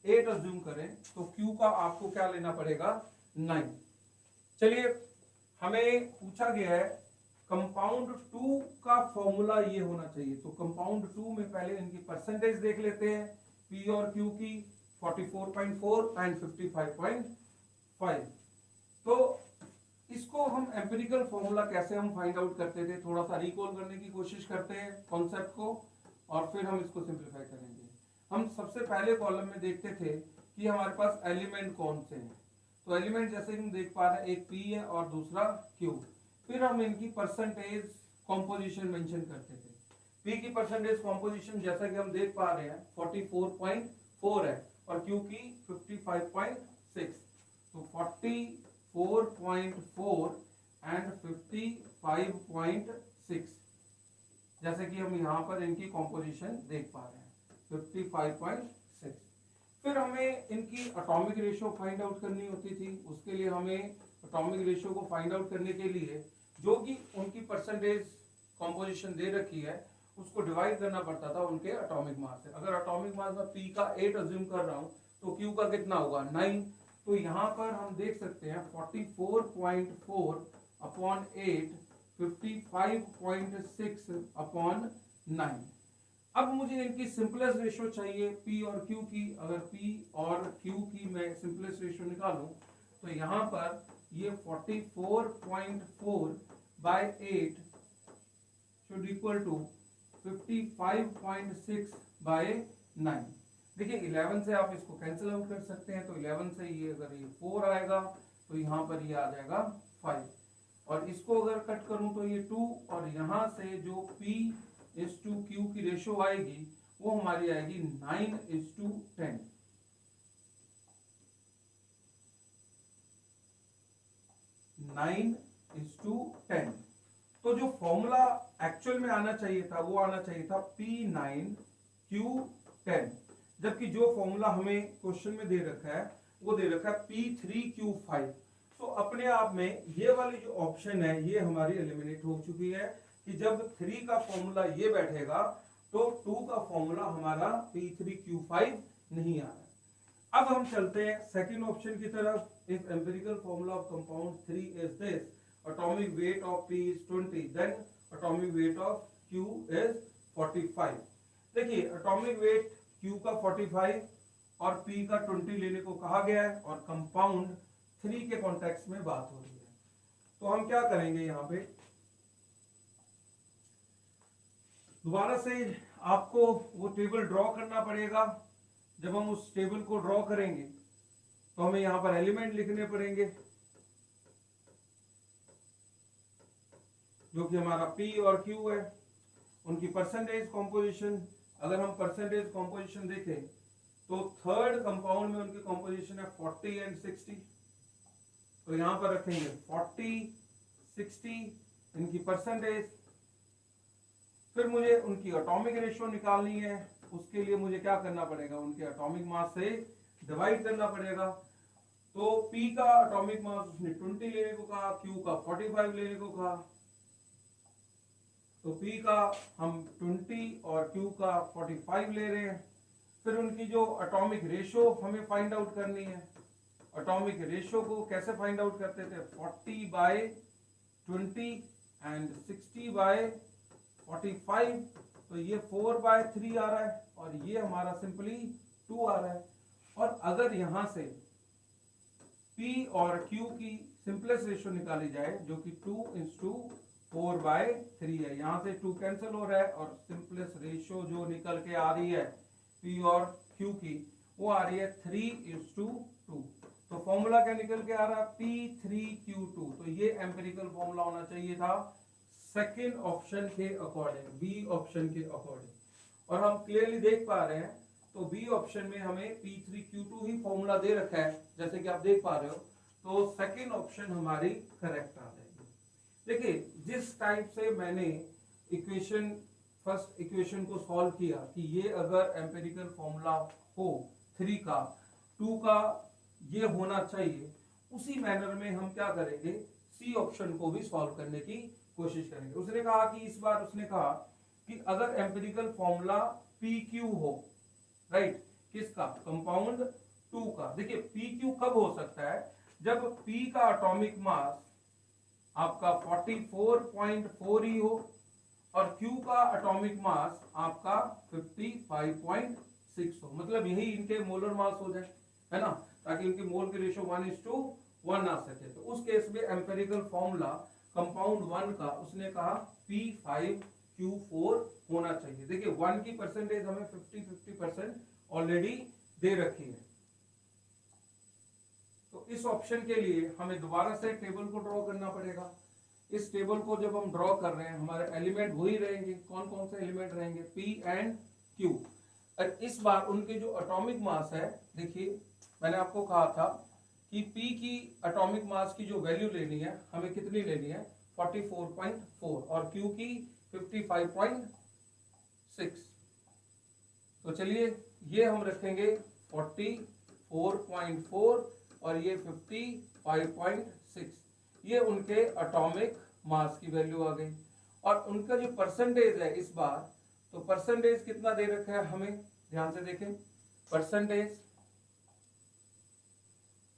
8 अज्यूम करें तो Q का आपको क्या लेना पड़ेगा 9। चलिए हमें पूछा गया है कंपाउंड 2 का फॉर्मूला ये होना चाहिए, तो कंपाउंड 2 में पहले इनकी परसेंटेज देख लेते हैं। P और Q की 44.4 एंड 55.5। तो इसको हम एम्पिरिकल फॉर्मूला कैसे हम फाइंड आउट करते थे, थोड़ा सा रिकॉल करने की कोशिश करते हैं कॉन्सेप्ट को, और फिर हम इसको सिंप्लीफाई करेंगे। हम सबसे पहले कॉलम में देखते थे कि हमारे पास एलिमेंट कौन से हैं। तो एलिमेंट जैसे हम देख पा रहे हैं, एक P है और दूसरा Q। फिर हम इनकी परसेंटेज कॉम्पोजिशन मेंशन करते थे। P की परसेंटेज कॉम्पोजिशन जैसा कि हम देख पा रहे हैं 44.4 है और Q की 55.6। तो 44.4 एंड 55.6, जैसे कि हम यहाँ पर इनकी कॉम्पोजिशन देख पा रहे हैं 55.6। फिर हमें इनकी एटॉमिक रेशियो फाइंड आउट करनी होती थी। उसके लिए हमें एटॉमिक रेशियो को फाइंड आउट करने के लिए जो कि उनकी परसेंटेज कॉम्पोजिशन दे रखी है उसको डिवाइड करना पड़ता था उनके एटॉमिक मास से। अगर एटॉमिक मास में P का 8 अज्यूम कर रहा हूँ तो Q का कितना होगा 9। तो यहाँ पर हम देख सकते हैं 44.4/8 55.6/9। अब मुझे इनकी सिंपलेस्ट रेशियो चाहिए P और Q की। अगर P और Q की मैं सिंपलेस्ट रेशियो निकालूं तो यहाँ पर ये 44.4/8 should equal to 55.6/9। देखिए 11 से आप इसको कैंसिल आउट कर सकते हैं। तो 11 से ये अगर ये 4 आएगा तो यहाँ पर ये आ जाएगा 5, और इसको अगर कट करूं तो ये 2, और यहाँ से जो P/Q की रेशियो आएगी वो हमारी आएगी 9:10। 9:10। तो जो फॉर्मूला एक्चुअल में आना चाहिए था वो आना चाहिए था P9Q10, जबकि जो फॉर्मूला हमें क्वेश्चन में दे रखा है वो दे रखा है P3Q5। तो अपने आप में ये वाली जो ऑप्शन है ये हमारी एलिमिनेट हो चुकी है कि जब 3 का फॉर्मूला ये बैठेगा तो 2 का फॉर्मूला हमारा P3Q5 नहीं आ रहा है। अब हम चलते हैं सेकंड ऑप्शन की तरफ। If empirical formula of compound 3 is this, atomic weight of P is 20, then atomic weight of Q is 45। देखिए atomic weight Q का 45 और P का 20 लेने को कहा गया है और कंपाउंड 3 के कॉन्टेक्स्ट में बात हो रही है। तो हम क्या करेंगे, यहाँ पे दोबारा से आपको वो टेबल ड्रॉ करना पड़ेगा। जब हम उस टेबल को ड्रॉ करेंगे तो हमें यहाँ पर एलिमेंट लिखने पड़ेंगे जो कि हमारा P और Q है। उनकी परसेंटेज कॉम्पोजिशन, अगर हम परसेंटेज कॉम्पोजिशन देखें तो थर्ड कंपाउंड में उनकी कॉम्पोजिशन है 40 एंड 60। तो यहां पर रखेंगे 40 60 इनकी परसेंटेज। फिर मुझे उनकी एटॉमिक रेशियो निकालनी है। उसके लिए मुझे क्या करना पड़ेगा, उनके एटॉमिक मास से डिवाइड करना पड़ेगा। तो P का एटॉमिक मास उसने 20 लेने को कहा, Q का 45 लेने को कहा। तो तो P का हम 20 और Q का 45 ले रहे हैं। फिर उनकी जो एटॉमिक रेशो हमें फाइंड आउट करनी है। एटॉमिक रेशो को कैसे फाइंड आउट करते थे? 40/20 एंड 60/45। तो ये 4/3 आ रहा है और ये हमारा सिंपली 2 आ रहा है। और अगर यहां से P और Q की सिंपलेस्ट रेशो निकाली जाए जो कि 2:4/3 है, यहां से 2 कैंसिल हो रहा है और सिंपलेस्ट रेशो जो निकल के आ रही है P और Q की वो आ रही है 3:2। तो फॉर्मूला क्या निकल के आ रहा है? P3Q2। तो ये एम्पिरिकल फॉर्मूला होना चाहिए था सेकंड ऑप्शन के अकॉर्डिंग, बी ऑप्शन के अकॉर्डिंग। और हम क्लियरली देख पा रहे हैं तो बी ऑप्शन में हमें P3Q2 ही फॉर्मूला दे रखा है, जैसे कि आप देख पा रहे हो। तो सेकंड ऑप्शन हमारी करेक्ट आ जाएगी। देखिए जिस टाइप से मैंने इक्वेशन, फर्स्ट इक्वेशन को सॉल्व किया कि ये अगर एम्पिरिकल फॉर्मूला हो 3 का, 2 का ये होना चाहिए, उसी मैनर में हम क्या करेंगे, सी ऑप्शन को भी सॉल्व करने की कोशिश करेंगे। उसने कहा कि इस बार उसने कहा कि अगर एम्पिरिकल फॉर्मूला PQ हो, राइट, किसका? कंपाउंड 2 का। देखिए PQ कब हो सकता है? जब P का एटॉमिक मास आपका 44.4 ही हो और Q का एटॉमिक मास आपका 55.6 हो। मतलब यही इनके मोलर मास हो जाए, है ना, ताकि इनकी मोल की रेशियो 1:1 आ सके। तो उस केस में एम्पिरिकल फॉर्मूला कंपाउंड 1 का उसने कहा P5Q4 होना चाहिए। देखिए 1 की परसेंटेज हमें 50% ऑलरेडी दे रखी है। तो इस ऑप्शन के लिए हमें दोबारा से टेबल को ड्रॉ करना पड़ेगा। इस टेबल को जब हम ड्रॉ कर रहे हैं, हमारे एलिमेंट वही रहेंगे। कौन कौन से एलिमेंट रहेंगे? P and Q। और इस बार उनके जो एटॉमिक मास है, देखिए मैंने आपको कहा था कि P की एटॉमिक मास की जो वैल्यू लेनी है हमें कितनी लेनी है? 44.4 और Q की 55.6। तो चलिए ये हम रखेंगे 44.4 और ये 55.6। ये उनके एटॉमिक मास की वैल्यू आ गई। और उनका जो परसेंटेज है इस बार, तो परसेंटेज कितना दे रखा है हमें, ध्यान से देखें। परसेंटेज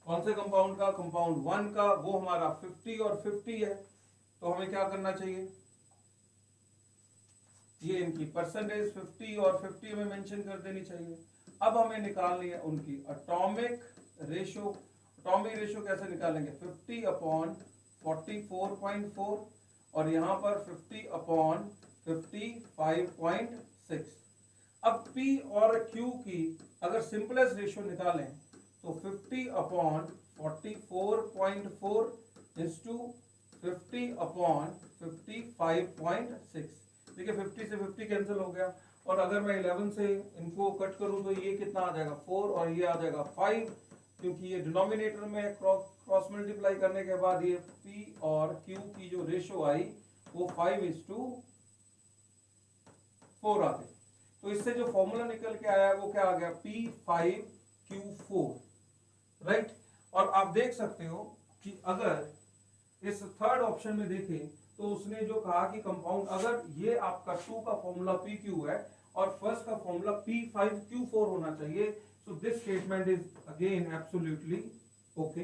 कौन से कंपाउंड का? कंपाउंड 1 का। वो हमारा 50 और 50 है। तो हमें क्या करना चाहिए? ये इनकी परसेंटेज 50 और 50 में मेंशन कर देनी चाहिए। अब हमें निकालनी है उनकी एटॉमिक रेशो। एटॉमिक रेशो कैसे निकालेंगे? 50/44.4 और यहां पर 50/55.6। अब P और Q की अगर सिंपलेस्ट रेशो निकालें तो 50/44.4 इंटू 50/55.6। देखिए 50 से 50 कैंसिल हो गया। और अगर मैं 11 से इनको कट करूं तो ये कितना आ जाएगा? 4 और ये आ जाएगा 5, क्योंकि ये डिनोमिनेटर में क्रॉस मल्टीप्लाई करने के बाद ये P और Q की जो रेशो आई वो 5:4 आ गई। तो इससे जो फॉर्मूला निकल के आया वो क्या आ गया? P5Q4, right. और आप देख सकते हो कि अगर इस थर्ड ऑप्शन में देखें तो उसने जो कहा कि कंपाउंड, अगर ये आपका 2 का फॉर्मूला PQ है और फर्स्ट का फॉर्मूला P5Q4 होना चाहिए, so this statement is again absolutely okay.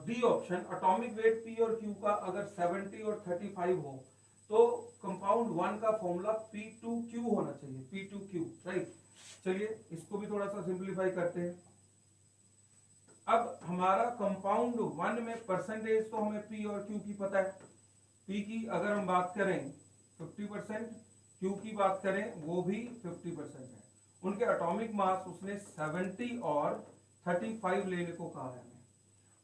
D option, atomic weight P और Q का अगर 70 और 35 हो तो कंपाउंड 1 का फॉर्मूला P2Q होना चाहिए, P2Q, राइट। चलिए इसको भी थोड़ा सा सिंप्लीफाई करते हैं। अब हमारा कंपाउंड 1 में परसेंटेज तो हमें P और Q की पता है। P की अगर हम बात करें 50%, Q की बात करें वो भी 50% है। उनके एटॉमिक मास उसने 70 और 35 लेने को कहा है।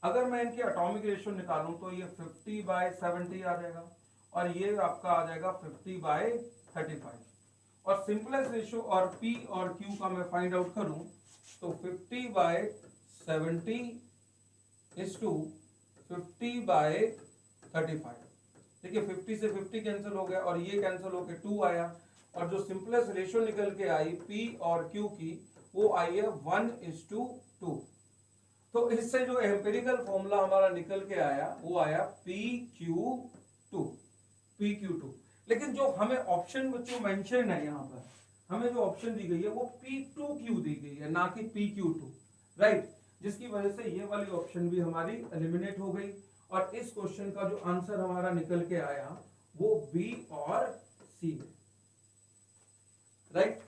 अगर मैं इनके एटॉमिक रेशियो निकालूं तो ये 50/70 आ जाएगा और ये आपका आ जाएगा 50/35। और सिंपलेस्ट रेशियो और P और Q का मैं फाइंड आउट करूं तो 50/70 इज टू 50/35। देखिए 50 से 50 कैंसिल हो गया और ये कैंसिल होके 2 आया। और जो सिंपलेस्ट रेशियो निकल के आई P और Q की वो आई है 1:2। तो इससे जो एम्पिरिकल फॉर्मूला हमारा निकल के आया वो आया PQ2। लेकिन जो हमें ऑप्शन जो मेंशन है यहाँ पर, हमें जो ऑप्शन दी गई है वो P2Q दी गई है, ना कि PQ2, राइट, जिसकी वजह से ये वाली ऑप्शन भी हमारी एलिमिनेट हो गई और इस क्वेश्चन का जो आंसर हमारा निकल के आया वो बी और सी है, राइट।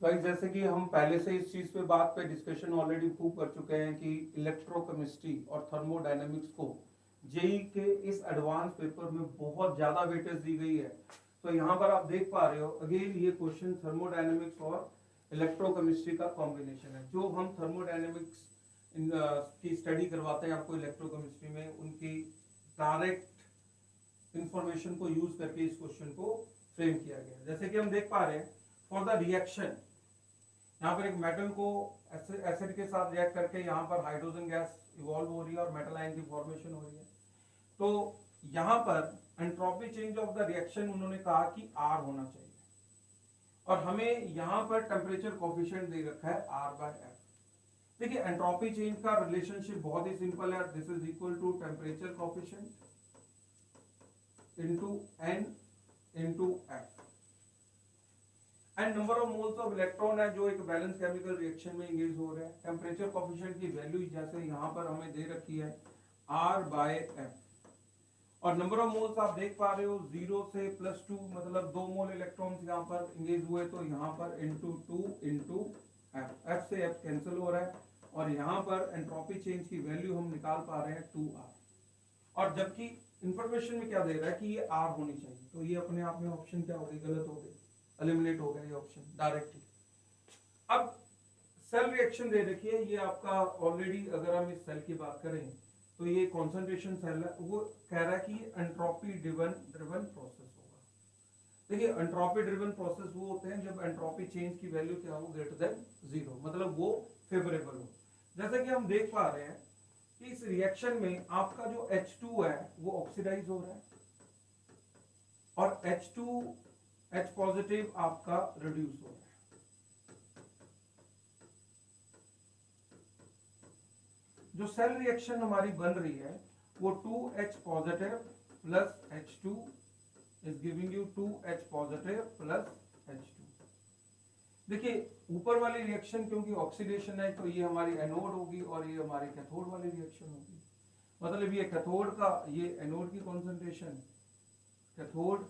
भाई जैसे कि हम पहले से इस चीज पे बात पे डिस्कशन ऑलरेडी खूब कर चुके हैं कि इलेक्ट्रोकेमिस्ट्री और थर्मोडायनेमिक्स को जेई के इस एडवांस पेपर में बहुत ज्यादा वेटेज दी गई है। तो यहाँ पर आप देख पा रहे हो अगेन ये क्वेश्चन थर्मोडायनेमिक्स और इलेक्ट्रोकेमिस्ट्री का कॉम्बिनेशन है। जो हम थर्मोडायनेमिक्स की स्टडी करवाते हैं आपको इलेक्ट्रोकेमिस्ट्री में, उनकी डायरेक्ट इंफॉर्मेशन को यूज करके इस क्वेश्चन को फ्रेम किया गया। जैसे कि हम देख पा रहे हैं फॉर द रिएक्शन, यहाँ पर एक मेटल को एसिड के साथ रिएक्ट करके यहाँ पर हाइड्रोजन गैस इवॉल्व हो रही है और मेटल आयन की फॉर्मेशन हो रही है। तो यहाँ पर entropy change of the reaction उन्होंने कहा कि R होना चाहिए और हमें यहाँ पर टेम्परेचर कोफिशिएंट दे रखा है R/F। देखिए एंट्रोपी चेंज का रिलेशनशिप बहुत ही सिंपल है, this is equal to temperature coefficient into N into F and number of moles of electron है जो एक बैलेंस केमिकल रिएक्शन में एंगेज हो रहे हैं। टेम्परेचर कोफिशिएंट की वैल्यू जैसे यहाँ पर हमें दे रखी है R/F और नंबर ऑफ मोल्स आप देख पा रहे हो 0 से +2, मतलब 2 मोल इलेक्ट्रॉन्स यहाँ पर एंगेज हुए, तो यहाँ पर इनटू 2 इनटू F, F से F कैंसिल हो रहा है और यहाँ पर एंट्रोपी चेंज की वैल्यू हम निकाल पा रहे हैं 2R और जबकि इंफॉर्मेशन में क्या दे रहा है कि ये R होनी चाहिए, तो ये अपने आप में ऑप्शन क्या हो गई, गलत हो गई, एलिमिनेट हो गया ये ऑप्शन डायरेक्टली। अब सेल रिएक्शन दे रखी है, ये आपका ऑलरेडी अगर हम इस सेल की बात करें तो ये कॉन्सेंट्रेशन सेल है, वो कह रहा है कि एंट्रोपी ड्रिवन प्रोसेस होगा। देखिए एंट्रोपी ड्रिवन प्रोसेस वो होते हैं जब एंट्रोपी चेंज की वैल्यू क्या हो ग्रेटर देन 0, मतलब वो फेवरेबल हो। जैसे कि हम देख पा रहे हैं कि इस रिएक्शन में आपका जो H2 है वो ऑक्सीडाइज हो रहा है और H पॉजिटिव आपका रिड्यूस हो रहा है। जो सेल रिएक्शन हमारी बन रही है वो 2H positive plus H2 is giving you 2H positive plus H2। देखिए ऊपर वाली रिएक्शन क्योंकि ऑक्सीडेशन है तो ये हमारी एनोड होगी और ये हमारी कैथोड वाली रिएक्शन होगी, मतलब ये कैथोड का, ये एनोड की कॉन्सेंट्रेशन, कैथोड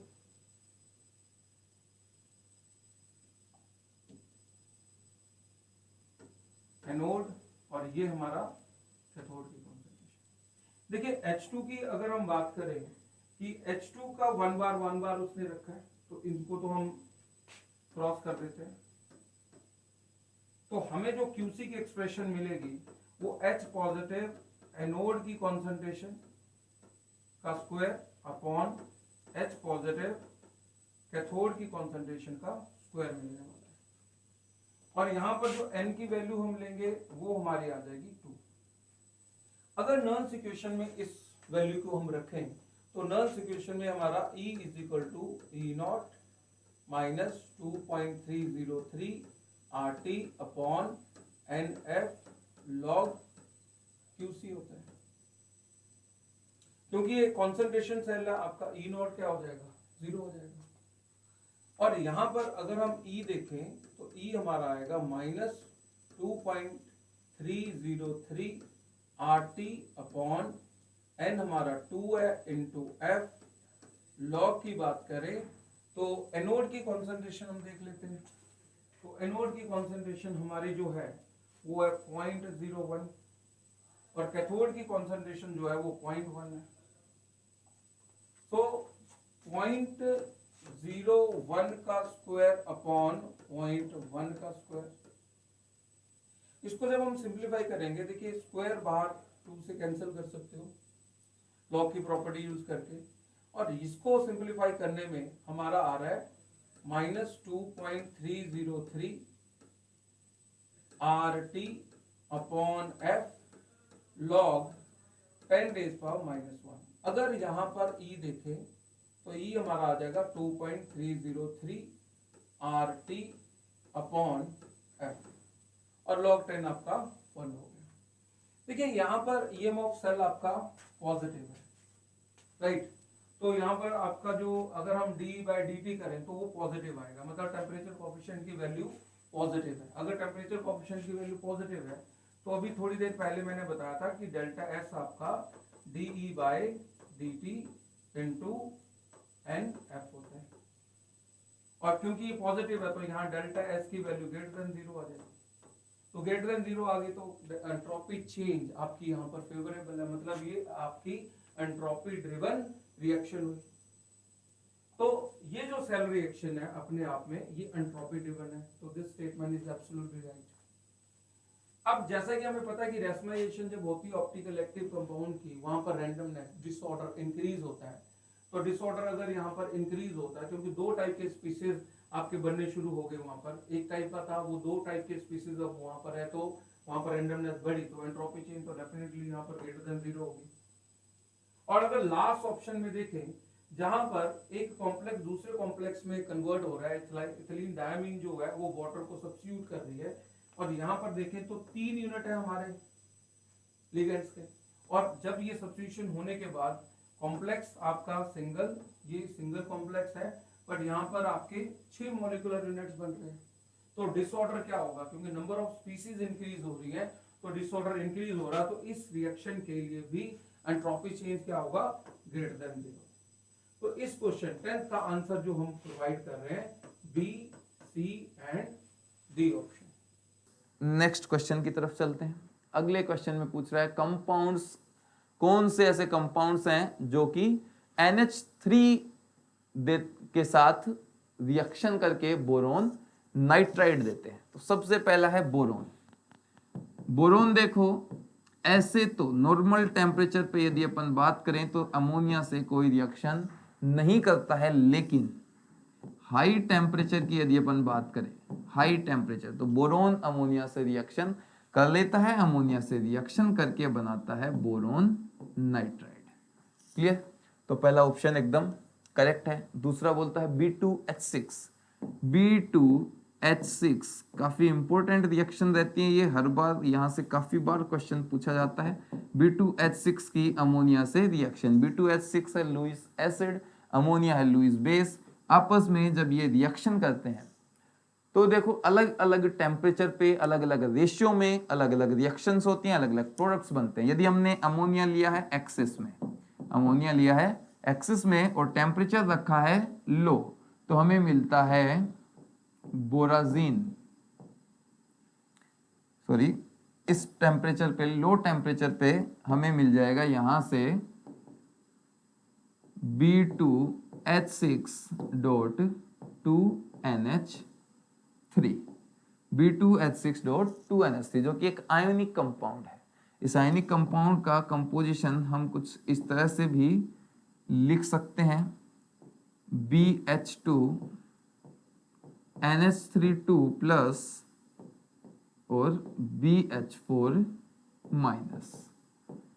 एनोड और ये हमारा कैथोड की कॉन्सेंट्रेशन। देखिए H2 की अगर हम बात करें कि H2 का 1 बार उसने रखा है तो इनको तो हम क्रॉस कर देते हैं, तो हमें जो QC की एक्सप्रेशन मिलेगी वो H पॉजिटिव एनोड की कॉन्सेंट्रेशन का square upon H positive cathode की कॉन्सेंट्रेशन का स्क्वायर मिलने वाला है और यहाँ पर जो N की वैल्यू हम लेंगे वो हमारी आ जाएगी 2। अगर नॉन इक्वेशन में इस वैल्यू को हम रखें तो नॉन इक्वेशन में हमारा E is equal to E0 minus 2.303 RT upon NF log QC होता है। क्योंकि ये कॉन्सेंट्रेशन सेल है आपका E0 क्या हो जाएगा, 0 हो जाएगा और यहाँ पर अगर हम E देखें तो E हमारा आएगा माइनस 2.303 RT अपॉन N हमारा 2 है इंटू F। लॉग की बात करें तो एनोड की कॉन्सेंट्रेशन हम देख लेते हैं, तो एनोड की कॉन्सेंट्रेशन हमारी जो है वो है 0.01 और कैथोड की कॉन्सेंट्रेशन जो है वो 0.1 है। तो 0.01 का स्क्वायर अपॉन 0.1 का स्क्वायर, इसको जब हम सिंप्लीफाई करेंगे, देखिए स्क्वायर बाहर 2 से कैंसिल कर सकते हो लॉग की प्रॉपर्टी यूज करके, और इसको सिंप्लीफाई करने में हमारा आ रहा है minus 2.303 RT upon F log 10 rays power -1। अगर यहाँ पर E देखें तो E हमारा आ जाएगा 2.303 RT अपॉन F और log 10 आपका 1 हो गया। देखिए यहाँ पर EM ऑफ सेल आपका पॉजिटिव है, राइट, तो यहाँ पर आपका जो अगर हम d/dt करें तो वो पॉजिटिव आएगा, मतलब टेम्परेचर कोएफिशिएंट की वैल्यू पॉजिटिव है। अगर टेम्परेचर कोएफिशिएंट की वैल्यू पॉजिटिव है तो अभी थोड़ी देर पहले मैंने बताया था कि डेल्टा S आपका dE/dt इंटू NF होता है, और क्योंकि ये पॉजिटिव है तो यहाँ डेल्टा S की वैल्यू ग्रेटर देन 0 आ जाएगी। तो ग्रेटर देन 0 आ गई तो एंट्रोपी चेंज आपकी यहाँ पर फेवरेबल है, मतलब ये आपकी एंट्रोपी ड्रिवन रिएक्शन हुई। तो ये जो सेल रिएक्शन है अपने आप में ये एंट्रोपी ड्रिवन है, तो this statement is absolutely right. अब जैसा कि हमें पता है कि रेशनलाइजेशन जब होती है ऑप्टिकल एक्टिव कंपाउंड की, वहां पर रैंडमनेस डिसऑर्डर इंक्रीज होता है। तो डिसऑर्डर अगर यहाँ पर इंक्रीज होता है, क्योंकि दो टाइप के स्पीसीज आपके बनने शुरू हो गए वहां पर, एक टाइप का था वो दो टाइप के स्पीसीज अब वहां पर है, तो वहां पर रैंडमनेस बढ़ी तो एंट्रोपी चेंज तो डेफिनेटली यहाँ पर ग्रेटर देन 0 होगी। और अगर लास्ट ऑप्शन में देखें जहां पर एक कॉम्प्लेक्स दूसरे कॉम्प्लेक्स में कन्वर्ट हो रहा है, इथिलीन डायमीन जो है वो वाटर को सब्स्टिट्यूट कर रही है, और यहाँ पर देखें तो 3 यूनिट है हमारे लिगेंड्स के, और जब ये सब्स्टिट्यूशन होने के बाद कॉम्प्लेक्स आपका सिंगल, ये सिंगल कॉम्प्लेक्स है, बट यहाँ पर आपके 6 मॉलिक्यूलर यूनिट्स बन रहे हैं। तो डिसऑर्डर क्या होगा, क्योंकि नंबर ऑफ स्पीसीज इंक्रीज हो रही है तो डिसऑर्डर इंक्रीज हो रहा है, तो इस रिएक्शन के लिए भी एंट्रोपी चेंज क्या होगा, ग्रेटर देन 0। तो इस क्वेश्चन 10th का आंसर जो हम प्रोवाइड कर रहे हैं B, C and D option. Next question की तरफ चलते हैं। अगले क्वेश्चन में पूछ रहा है कंपाउंड्स, कौन से ऐसे कंपाउंड्स हैं जो कि NH3 के साथ रिएक्शन करके बोरोन नाइट्राइड देते हैं। तो सबसे पहला है बोरोन। बोरोन देखो, ऐसे तो नॉर्मल टेम्परेचर पे यदि अपन बात करें तो अमोनिया से कोई रिएक्शन नहीं करता है, लेकिन हाई टेम्परेचर की यदि अपन बात करें, हाई टेम्परेचर, तो बोरोन अमोनिया से रिएक्शन कर लेता है, अमोनिया से रिएक्शन करके बनाता है बोरोन नाइट्राइड। क्लियर? तो पहला ऑप्शन एकदम करेक्ट है। दूसरा बोलता है B2H6। B2H6 काफी इंपॉर्टेंट रिएक्शन रहती है, ये हर बार यहां से काफी बार क्वेश्चन पूछा जाता है। B2H6 की अमोनिया से रिएक्शन, B2H6 है लुईस एसिड, अमोनिया है लुईस बेस, आपस में जब ये रिएक्शन करते हैं तो देखो अलग अलग टेम्परेचर पे अलग अलग रेशियो में अलग अलग रिएक्शंस होती हैं, अलग अलग प्रोडक्ट्स बनते हैं। यदि हमने अमोनिया लिया है एक्सिस में, अमोनिया लिया है एक्सिस में और टेम्परेचर रखा है लो, तो हमें मिलता है बोराजीन, सॉरी इस टेम्परेचर पे, लो टेम्परेचर पे हमें मिल जाएगा यहां से B2H6.2NH3, B2H6.2NH3 जो कि एक आयोनिक कंपाउंड है। इस आयोनिक कंपाउंड का कंपोजिशन हम कुछ इस तरह से भी लिख सकते हैं, BH2NH32 प्लस और BH4 माइनस,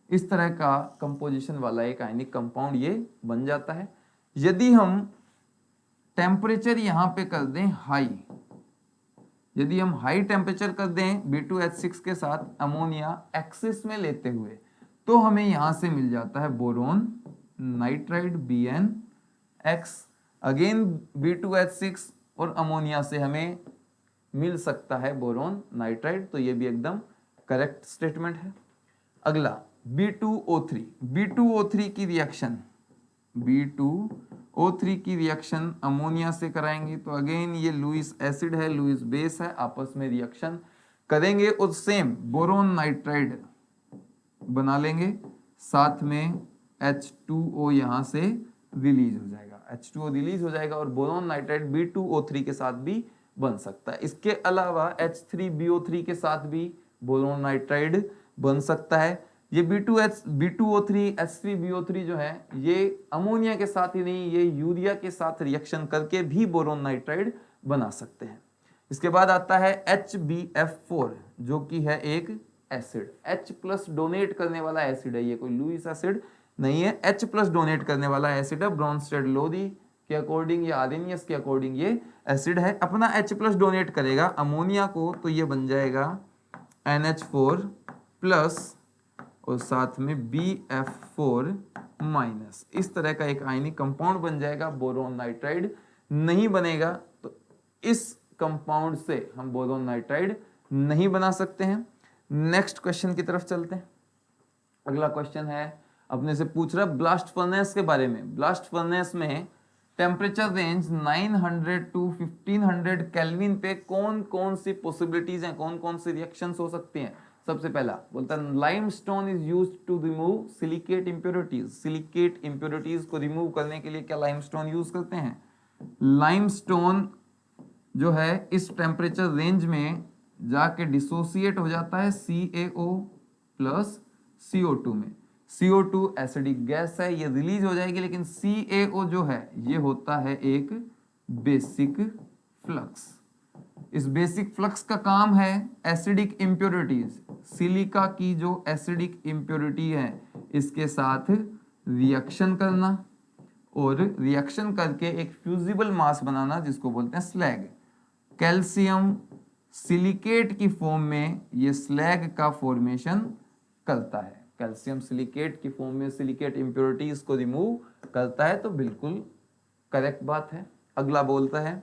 इस तरह का कंपोजिशन वाला एक आयनिक कंपाउंड ये बन जाता है। यदि हम टेम्परेचर यहां पे कर दें हाई, यदि हम हाई टेम्परेचर कर दें B2H6 के साथ अमोनिया एक्सिस में लेते हुए, तो हमें यहां से मिल जाता है boron nitride BnX। Again B2H6 और अमोनिया से हमें मिल सकता है बोरोन नाइट्राइड, तो ये भी एकदम करेक्ट स्टेटमेंट है। अगला B2O3, B2O3 की रिएक्शन, B2O3 की रिएक्शन अमोनिया से कराएंगे तो अगेन ये लुईस एसिड है, लुईस बेस है, आपस में रिएक्शन करेंगे और सेम बोरोन नाइट्राइड बना लेंगे, साथ में H2O यहां से रिलीज हो जाएगा, H2O रिलीज हो जाएगा और बोरोन नाइट्राइड B2O3 के साथ भी बन सकता है। इसके अलावा H3BO3 के साथ भी बोरोन नाइट्राइड बन सकता है। ये B2O3 H3BO3 जो है ये अमोनिया के साथ ही नहीं, ये यूरिया के साथ रिएक्शन करके भी बोरोन नाइट्राइड बना सकते हैं। इसके बाद आता है HbF4 जो कि है एक एसिड, H+ डोनेट करने वाला एसिड है, ये कोई लुईस एसिड नहीं है, H+ डोनेट करने वाला एसिड है। ब्रॉन्स्टेड लोदी के अकॉर्डिंग या आर्रेनियस के अकॉर्डिंग ये एसिड है, अपना H+ डोनेट करेगा अमोनिया को, तो ये बन जाएगा NH4 प्लस और साथ में BF4 माइनस। इस तरह का एक आयनिक कंपाउंड बन जाएगा, बोरोन नाइट्राइड नहीं बनेगा। तो इस कंपाउंड से हम बोरोन नाइट्राइड नहीं बना सकते हैं। नेक्स्ट क्वेश्चन की तरफ चलते हैं। अगला क्वेश्चन है अपने से पूछ रहा ब्लास्ट फर्नेस के बारे में। ब्लास्ट फर्नेस में टेम्परेचर रेंज 900 टू 1500 केल्विन पे कौन कौन सी पॉसिबिलिटीज हैं, कौन कौन सी रिएक्शंस हो सकती हैं। सबसे पहला बोलता है limestone is used to remove silicate impurities. Silicate impurities को रिमूव करने के लिए क्या लाइमस्टोन यूज करते हैं। लाइमस्टोन जो है इस टेम्परेचर रेंज में जाके डिसोसिएट हो जाता है CaO प्लस CO2 में। CO2 एसिडिक गैस है, ये रिलीज हो जाएगी, लेकिन CaO जो है ये होता है एक बेसिक फ्लक्स। इस बेसिक फ्लक्स का काम है एसिडिक इंप्योरिटीज, सिलिका की जो एसिडिक इंप्योरिटी है इसके साथ रिएक्शन करना और रिएक्शन करके एक फ्यूजिबल मास बनाना जिसको बोलते हैं स्लैग। कैल्शियम सिलिकेट की फॉर्म में ये स्लैग का फॉर्मेशन करता है। कैल्शियम सिलिकेट की फॉर्म में सिलिकेट इंप्योरिटीज को रिमूव करता है, तो बिल्कुल करेक्ट बात है। अगला बोलता है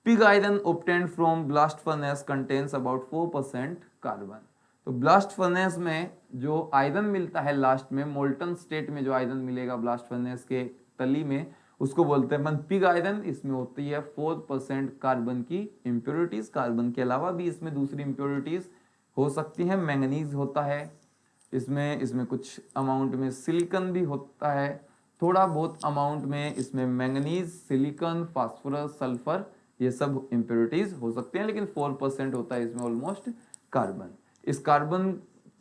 pig iron obtained from blast furnace contains about 4% carbon. तो ब्लास्ट फर्नेस में जो आयरन मिलता है लास्ट में मोल्टन स्टेट में जो आयरन मिलेगा ब्लास्ट फर्नेस के तली में उसको बोलते हैं पिग आयरन। इसमें होती है 4% कार्बन की इंप्योरिटीज। कार्बन के अलावा भी इसमें दूसरी इंप्योरिटीज हो सकती हैं। मैंगनीज होता है इसमें कुछ अमाउंट में सिलिकॉन भी होता है, थोड़ा बहुत अमाउंट में इसमें मैंगनीज, सिलिकॉन, फास्फोरस, सल्फर, ये सब इंप्योरिटीज हो सकते हैं, लेकिन 4% होता है इसमें ऑलमोस्ट कार्बन। इस कार्बन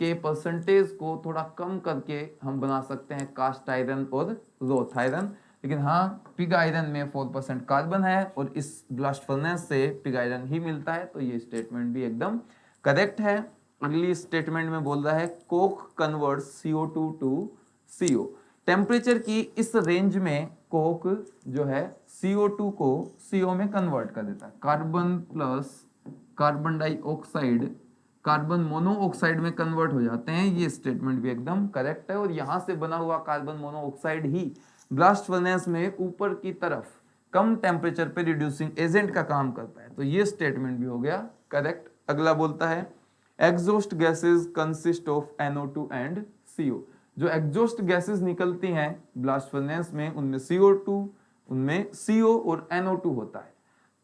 के परसेंटेज को थोड़ा कम करके हम बना सकते हैं कास्ट आयरन और रोथ आयरन, लेकिन हाँ पिग आयरन में 4% कार्बन है और इस ब्लास्ट फर्नेस से पिग आयरन ही मिलता है, तो ये स्टेटमेंट भी एकदम करेक्ट है। अगली स्टेटमेंट में बोल रहा है coke convert CO2 to CO। Temperature की इस रेंज में कोक जो है CO2 को CO में कन्वर्ट कर देता है। Carbon plus carbon dioxide carbon monoxide में कन्वर्ट हो जाते हैं। ये स्टेटमेंट भी एकदम करेक्ट है और यहां से बना हुआ कार्बन मोनोऑक्साइड ही ब्लास्ट फर्नेस में ऊपर की तरफ कम टेम्परेचर पे रिड्यूसिंग एजेंट का काम करता है, तो ये स्टेटमेंट भी हो गया करेक्ट। अगला बोलता है exhaust gases consist of NO2 and CO। जो एग्जॉस्ट गैसेस निकलती हैं ब्लास्ट फर्नेस में उनमें CO2, उनमें CO और NO2 होता है।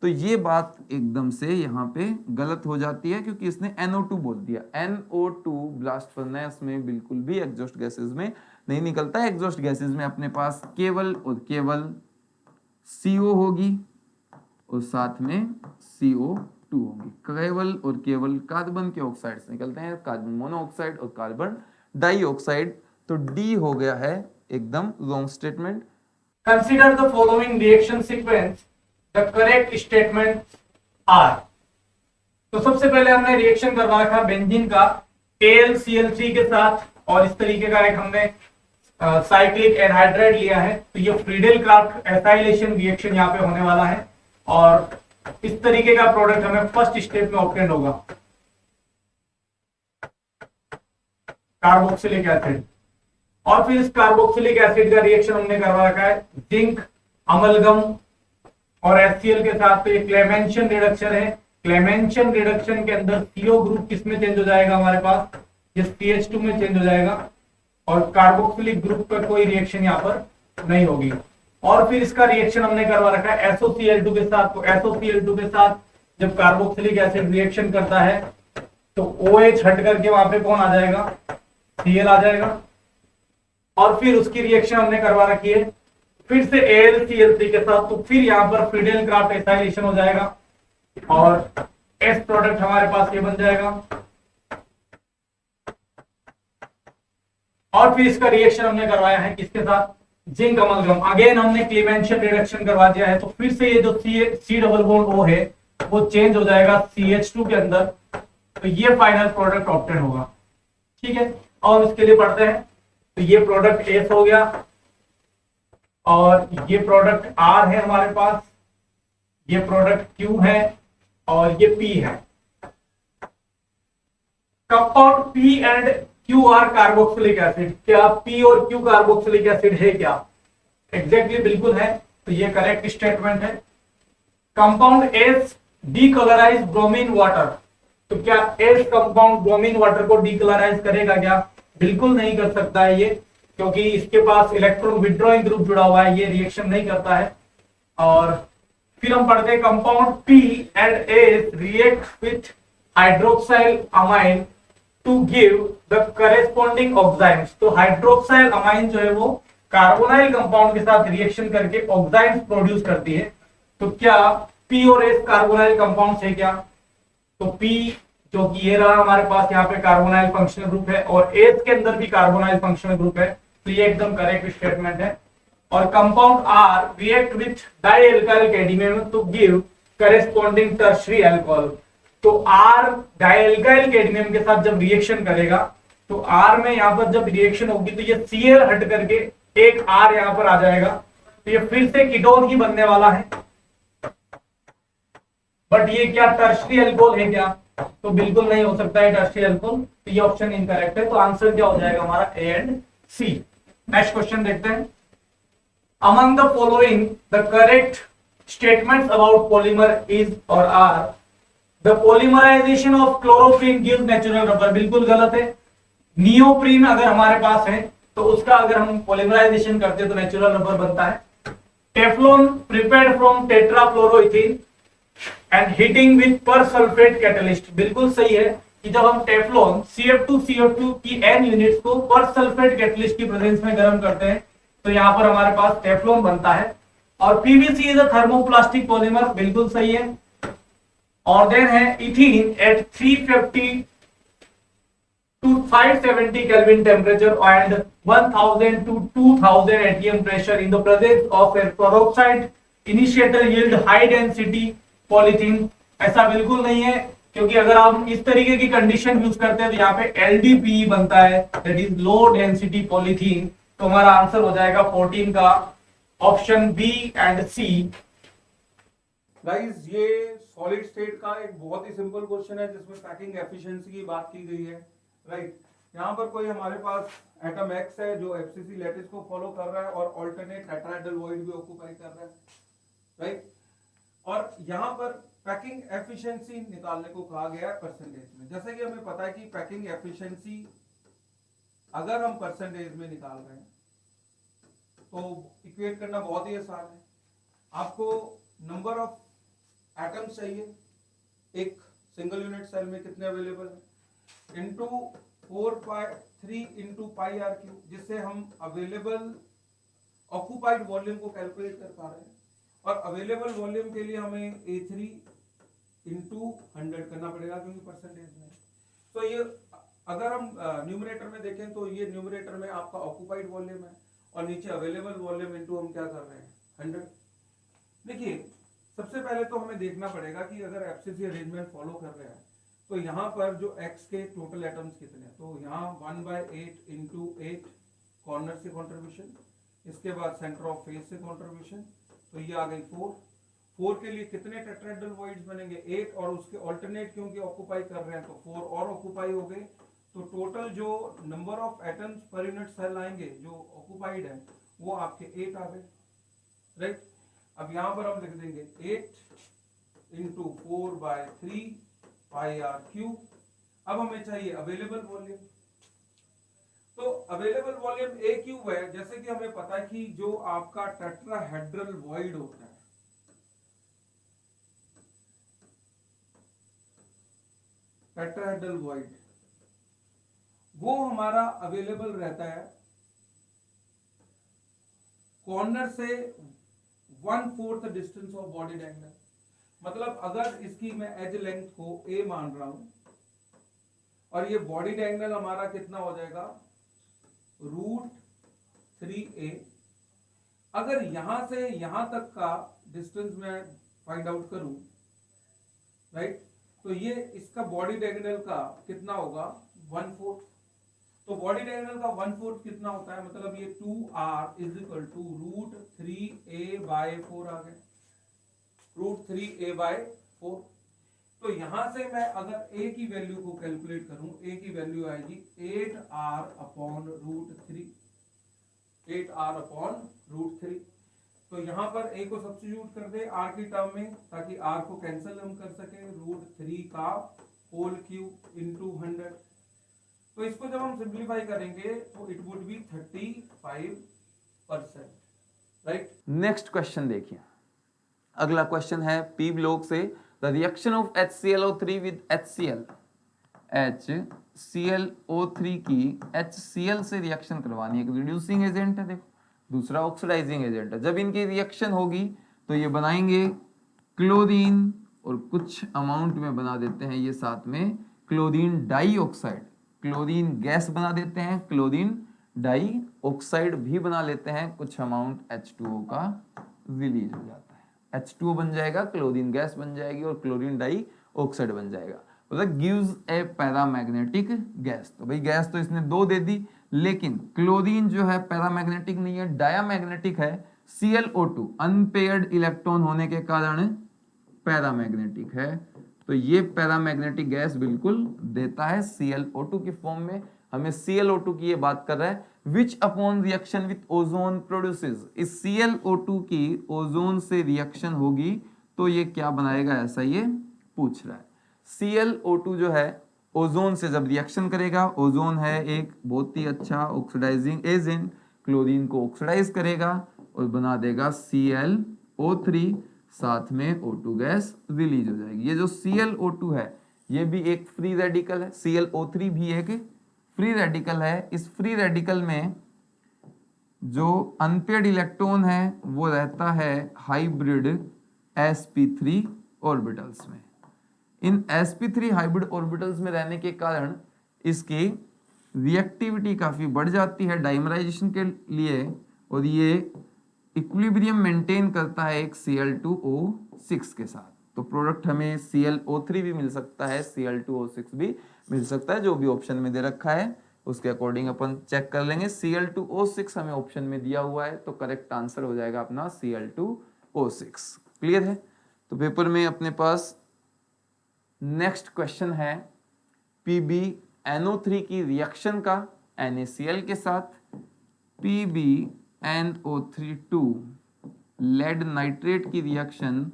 तो ये बात एकदम से यहाँ पे गलत हो जाती है क्योंकि इसने NO2 बोल दिया। NO2 ब्लास्ट फर्नेस में बिल्कुल भी एग्जॉस्ट गैसेस में नहीं निकलता है। एग्जॉस्ट गैसेस में अपने पास केवल और केवल CO होगी और साथ में CO2 होगी। केवल और केवल कार्बन के ऑक्साइड निकलते हैं, कार्बन मोनोऑक्साइड और कार्बन डाइऑक्साइड। तो डी हो गया है एकदम wrong statement. Consider the following reaction sequence. The correct statements are. तो सबसे पहले हमने रिएक्शन करवा रखा बेंजीन का AlCl3 के साथ और इस तरीके का एक हमने साइक्लिक एनहाइड्राइड लिया है। तो ये फ्रीडेल क्राफ्ट एसाइलेशन रिएक्शन यहाँ पे होने वाला है और इस तरीके का प्रोडक्ट हमें फर्स्ट स्टेप में ऑब्टेन होगा कार्बोक्सिलिक एसिड। और फिर इस कार्बोक्सिलिक एसिड का रिएक्शन हमने करवा रखा है जिंक अमलगम और HCl के साथ। तो ये क्लेमेंशन रिडक्शन है। क्लेमेंशन रिडक्शन के अंदर CO ग्रुप किस में चेंज हो जाएगा, हमारे पास ये CH2 में चेंज हो जाएगा और कार्बोक्सिलिक ग्रुप पर कोई रिएक्शन यहाँ पर नहीं होगी। और फिर इसका रिएक्शन हमने करवा रखा है SOCl2 के साथ। तो SOCl2 के साथ जब कार्बोक्सिलिक एसिड रिएक्शन करता है तो OH हट करके वहां पे कौन आ जाएगा, Cl आ जाएगा। और फिर उसकी रिएक्शन हमने करवा रखी है फिर से AlCl3 के साथ। तो फिर यहाँ पर फ्रीडेल क्राफ्ट एसाइलेशन हो जाएगा और S प्रोडक्ट हमारे पास ये बन जाएगा। और फिर इसका रिएक्शन हमने करवाया है किसके साथ, जिंक अमलगम। अगेन हमने क्लेमेंशन रिडक्शन करवा दिया है। तो फिर से ये जो C डबल बॉन्ड O है वो चेंज हो जाएगा CH2 के अंदर। तो ये फाइनल प्रोडक्ट ऑब्टेन होगा। ठीक है, और इसके लिए पढ़ते हैं। तो ये प्रोडक्ट S हो गया और ये प्रोडक्ट R है हमारे पास, ये प्रोडक्ट Q है और ये P है। Compound P and QR carboxylic acid, क्या P और Q कार्बोक्सिलिक एसिड है क्या? एग्जैक्टली बिल्कुल है, तो ये करेक्ट स्टेटमेंट है। Compound S decolourise bromine water, तो क्या एस कंपाउंड ब्रोमीन वाटर को डीकलराइज करेगा क्या? बिल्कुल नहीं कर सकता है ये, क्योंकि इसके पास इलेक्ट्रॉन विड्रॉइंग ग्रुप जुड़ा हुआ है, ये रिएक्शन नहीं करता है। और फिर हम पढ़ते हैं compound P and S react with hydroxyl amine to give the corresponding oxides. तो हाइड्रोक्साइल अमाइन जो है वो कार्बोनाइल कंपाउंड के साथ रिएक्शन करके ऑक्साइड्स प्रोड्यूस करती है। तो क्या P और S कार्बोनाइल कंपाउंड्स है क्या? तो P जो कि ये रहा हमारे पास यहाँ पे कार्बोनाइल फंक्शनल ग्रुप है, और S के अंदर भी कार्बोनाइल फंक्शनल ग्रुप है, तो ये एकदम करेक्ट स्टेटमेंट है। और compound R react with dialkyl cadmium to give corresponding tertiary alcohol. तो R डाइएल्काइल कैडमियम के साथ जब रिएक्शन करेगा, तो R में यहाँ पर जब रिएक्शन होगी तो ये Cl हट करके एक R यहाँ पर आ जाएगा, तो ये फिर से कीटोन ही बनने वाला है। बट ये क्या टर्शियरी अल्कोहल है क्या? तो बिल्कुल नहीं हो सकता है टर्शियरी अल्कोहल, तो ये ऑप्शन इनकरेक्ट है। तो आंसर क्या हो जाएगा हमारा? A and C. Next question देखते हैं। Among the following the correct statements about polymer is और are the polymerization of chloroprene gives natural rubber. बिल्कुल गलत है। नियोप्रीन अगर हमारे पास है तो उसका अगर हम पॉलीमराइजेशन करते हैं तो नेचुरल रबर बनता है। Teflon prepared from tetrafluoroethene and heating with persulphate catalyst. बिल्कुल सही है कि जब हम टेफ्लॉन CF2 की n यूनिट्स को परसल्फेट कैटलिस्ट की प्रेजेंस में गर्म करते हैं तो यहां पर हमारे पास टेफ्लॉन बनता है। और PVC is a thermoplastic polymer, बिल्कुल सही है। और देन है ethene eight 350 to 570 Kelvin temperature and 1000 to 2000 atm pressure in the presence of a peroxide initiator yield high density polythene। ऐसा बिल्कुल नहीं है, क्योंकि अगर हम इस तरीके की कंडीशन यूज करते हैं तो यहाँ पे LDPE बनता है, that is low density polythene. तो हमारा आंसर हो जाएगा 14 का option B and C. Guys ये सॉलिड स्टेट का एक बहुत ही सिंपल क्वेश्चन है जिसमें पैकिंग एफिशिएंसी की बात की गई है, राइट। यहाँ पर कोई हमारे पास एटम एक्स है जो एफसीसी लैटिस को फॉलो कर रहा है और ऑल्टरनेट टेट्राहेड्रल वॉइड भी ऑक्यूपाई कर रहा है, राइट। और यहाँ पर पैकिंग एफिशिएंसी निकालने को कहा गया है परसेंटेज में। जैसे कि हमें पता है कि पैकिंग एफिशिएंसी अगर हम परसेंटेज में निकाल रहे हैं तो इक्वेट करना बहुत ही आसान है। आपको नंबर ऑफ एटम्स चाहिए एक सिंगल यूनिट सेल में कितने अवेलेबल है, into 3 into pi R cube, जिससे हम अवेलेबल ऑक्यूपाइड वॉल्यूम को कैलकुलेट कर पा रहे हैं। और अवेलेबल वॉल्यूम के लिए हमें A3 इंटू 100 करना पड़ेगा क्योंकि परसेंटेज में। तो ये अगर हम न्यूमरेटर में देखें तो ये न्यूमरेटर में आपका ऑक्यूपाइड वॉल्यूम है और नीचे अवेलेबल वॉल्यूम इंटू हम क्या कर रहे हैं 100। देखिए सबसे पहले तो हमें देखना पड़ेगा कि अगर एफसीसी अरेंजमेंट फॉलो कर रहे हैं तो यहाँ पर जो x के टोटल एटम्स कितने हैं, तो यहाँ 1/8 इंटू 8 कॉर्नर से कंट्रीब्यूशन, इसके बाद सेंटर ऑफ फेस से कंट्रीब्यूशन, तो ये आ गई 4 के लिए कितने टेट्राहेड्रल वॉइड्स बनेंगे 8, और उसके ऑल्टरनेट क्योंकि ऑक्यूपाई कर रहे हैं तो 4 और ऑक्यूपाई हो गए। तो टोटल जो number of atoms per unit cell आएंगे जो ऑक्यूपाइड है वो आपके 8 आ गए, राइट। अब यहां पर हम लिख देंगे 8 इंटू 4/3 पाई आर क्यूब। अब हमें चाहिए अवेलेबल वॉल्यूम, तो अवेलेबल वॉल्यूम ए क्यूब है। जैसे कि हमें पता है कि जो आपका टेट्राहेड्रल वॉइड होता है, टेट्राहेड्रल वॉइड वो हमारा अवेलेबल रहता है कॉर्नर से 1/4 डिस्टेंस ऑफ बॉडी डायगोनल। मतलब अगर इसकी मैं एज लेंथ को a मान रहा हूं और ये बॉडी डायगोनल हमारा कितना हो जाएगा √3a। अगर यहां से यहां तक का डिस्टेंस मैं फाइंड आउट करूं, राइट, तो ये इसका बॉडी डायगोनल का कितना होगा 1/4। तो बॉडी डायगोनल का 1/4 कितना होता है, मतलब ये 2r is equal to √3a/4 आ गया, √3a/4। तो यहां से मैं अगर a की वैल्यू को कैलकुलेट करूं, a की वैल्यू आएगी 8r upon root 3, 8r upon root 3। तो यहां पर a को सब्स्टिट्यूट कर दे r की टर्म में, ताकि r को कैंसिल हम कर सके, रूट 3 का होल क्यूब इंटू 100। तो इसको जब हम सिंप्लीफाई करेंगे तो it would be 35%, right. Next question देखिए, अगला क्वेश्चन है पी ब्लॉक से, the reaction of HClO3 with HCl, HClO3 की HCl से रिएक्शन करवानी है, एक रिड्यूसिंग एजेंट है, देखो दूसरा ऑक्सीडाइजिंग एजेंट है। जब इनकी रिएक्शन होगी तो ये बनाएंगे क्लोरीन, और कुछ अमाउंट में बना देते हैं ये साथ में क्लोरीन डाइऑक्साइड, क्लोरीन गैस बना देते हैं, क्लोरीन डाइऑक्साइड भी बना लेते हैं, कुछ अमाउंट H2O का रिलीज हो जाता है, H2O बन जाएगा, क्लोरीन गैस बन जाएगी और क्लोरीन डाइऑक्साइड बन जाएगा, मतलब गिव्स ए पैरामैग्नेटिक गैस। तो भाई गैस तो इसने 2 दे दी, लेकिन क्लोरीन जो है पैरामैग्नेटिक नहीं है, डायामैग्नेटिक है। ClO2 अनपेयर्ड इलेक्ट्रॉन होने के कारण पैरामैग्नेटिक है, तो ये पैरामैग्नेटिक गैस बिल्कुल देता है ClO2 की फॉर्म में। हमें ClO2 की ये बात कर रहा है, which upon reaction with ozone produces, इस ClO2 की ओजोन से रिएक्शन होगी तो ये क्या बनाएगा, ऐसा ये पूछ रहा है। ClO2 जो है ओजोन से जब रिएक्शन करेगा, ओजोन है एक बहुत ही अच्छा ऑक्सीडाइजिंग एजेंट, क्लोरीन को ऑक्सीडाइज करेगा और बना देगा ClO3, साथ में O2 गैस रिलीज हो जाएगी। ये जो ClO2 है ये भी एक फ्री रेडिकल है, ClO3 भी एक फ्री रेडिकल है। इस फ्री रेडिकल में जो अनपेयर्ड इलेक्ट्रॉन है वो रहता है हाइब्रिड sp3 ऑर्बिटल्स में। इन sp3 हाइब्रिड ऑर्बिटल्स में रहने के कारण इसकी रिएक्टिविटी काफी बढ़ जाती है डाइमराइजेशन के लिए, और ये इक्विलिब्रियम मेंटेन करता है एक Cl2O6 के साथ। तो प्रोडक्ट हमें ClO3 भी मिल सकता है, Cl2O6 भी मिल सकता है, जो भी ऑप्शन में दे रखा है उसके अकॉर्डिंग अपन चेक कर लेंगे। Cl2O6 हमें ऑप्शन में दिया हुआ है, तो करेक्ट आंसर हो जाएगा अपना Cl2O6। क्लियर है? तो पेपर में अपने पास नेक्स्ट क्वेश्चन है PbNO3 की रिएक्शन का NaCl के साथ। PbNO3 लेड नाइट्रेट की रिएक्शन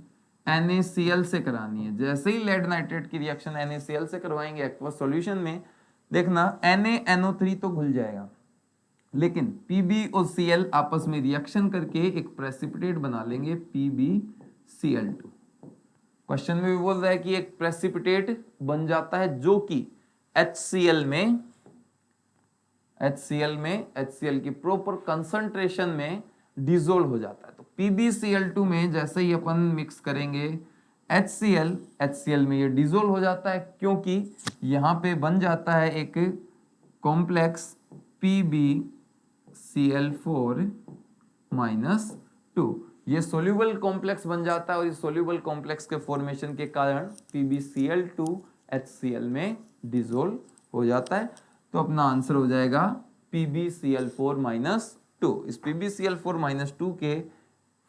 NaCl से करानी है। जैसे ही लेड नाइट्रेट की रिएक्शन NaCl से करवाएंगे एक्वस सॉल्यूशन में, देखना NaNO3 तो घुल जाएगा, लेकिन Pb और Cl आपस में रिएक्शन करके एक प्रेसिपिटेट बना लेंगे PbCl2। क्वेश्चन में भी बोल रहा है कि एक प्रेसिपिटेट बन जाता है जो कि HCl की प्रॉपर कंसंट्रेशन में डिसोल्व हो जाता है। तो PbCl2 में जैसे ही अपन मिक्स करेंगे HCl में ये डिसोल्व हो जाता है, क्योंकि यहां पे बन जाता है एक कॉम्प्लेक्स PbCl4-2। ये सोल्यूबल कॉम्प्लेक्स बन जाता है, और इस सोल्यूबल कॉम्प्लेक्स के फॉर्मेशन के कारण PbCl2 HCl में डिसोल्व हो जाता है। तो अपना आंसर हो जाएगा PbCl4-2। इस PbCl4-2 के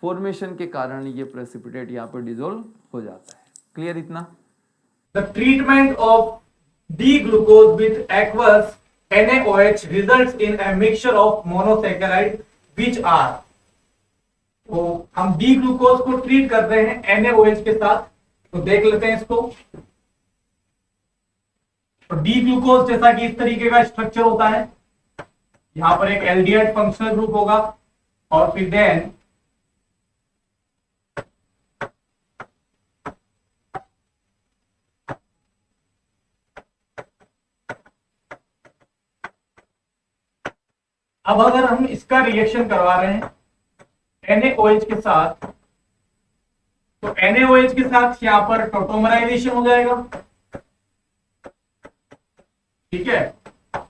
फॉर्मेशन के कारण ये प्रेसिपिटेट यहाँ पर डिसोल्व हो जाता है। क्लियर इतना? The treatment of D-glucose with aqueous NaOH results in a mixture of monosaccharide which are, तो हम डी ग्लूकोज को ट्रीट कर रहे हैं NaOH के साथ, तो देख लेते हैं इसको। तो डी ग्लूकोज जैसा कि इस तरीके का स्ट्रक्चर होता है, यहां पर एक एल्डिहाइड फंक्शनल ग्रुप होगा, और फिर देन अब अगर हम इसका रिएक्शन करवा रहे हैं NaOH के साथ, तो NaOH के साथ यहां पर टोटोमराइजेशन हो जाएगा, ठीक है,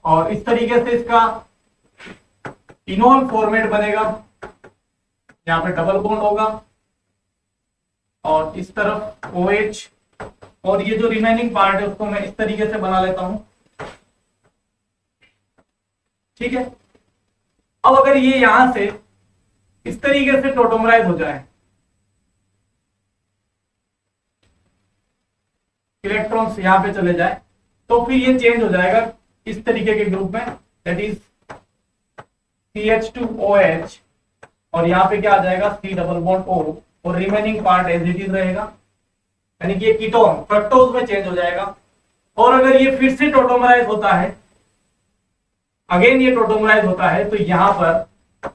और इस तरीके से इसका इनोल फॉर्मेट बनेगा, यहां पे डबल बॉन्ड होगा, और इस तरफ OH, और ये जो रिमेनिंग पार्ट है उसको मैं इस तरीके से बना लेता हूं, ठीक है। अब अगर ये यहां से इस तरीके से टोटोमराइज हो जाए, इलेक्ट्रॉन्स यहाँ पे चले जाए तो फिर ये चेंज हो जाएगा इस तरीके के ग्रुप में, दैट इज CH2OH, और यहाँ पे क्या आ जाएगा C डबल बॉन्ड O, और remaining part as it is रहेगा, यानी कि ये कीटोन फ्रक्टोज में चेंज हो जाएगा। और अगर ये फिर से टोटोमराइज होता है, अगेन ये टोटोमराइज होता है, तो यहां पर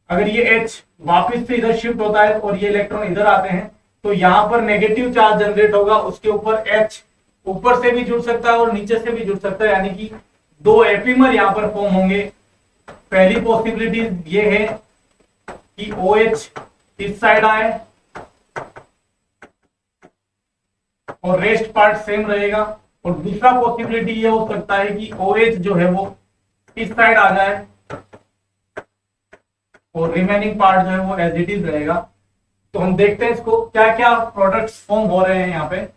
अगर ये H वापस से इधर शिफ्ट होता है और ये इलेक्ट्रॉन इधर आते हैं, तो यहां पर नेगेटिव चार्ज जनरेट होगा, उसके ऊपर H ऊपर से भी जुड़ सकता है और नीचे से भी जुड़ सकता है, यानी कि दो एपिमर यहां पर फॉर्म होंगे। पहली पॉसिबिलिटी ये है कि OH इस साइड आए और रेस्ट पार्ट सेम रहेगा, और दूसरा पॉसिबिलिटी ये हो सकता है कि OH जो है वो इस साइड आ जाए और रिमेनिंग पार्ट जो है वो एज इट इज रहेगा। तो हम देखते हैं इसको क्या क्या प्रोडक्ट्स फॉर्म हो रहे हैं यहाँ पे।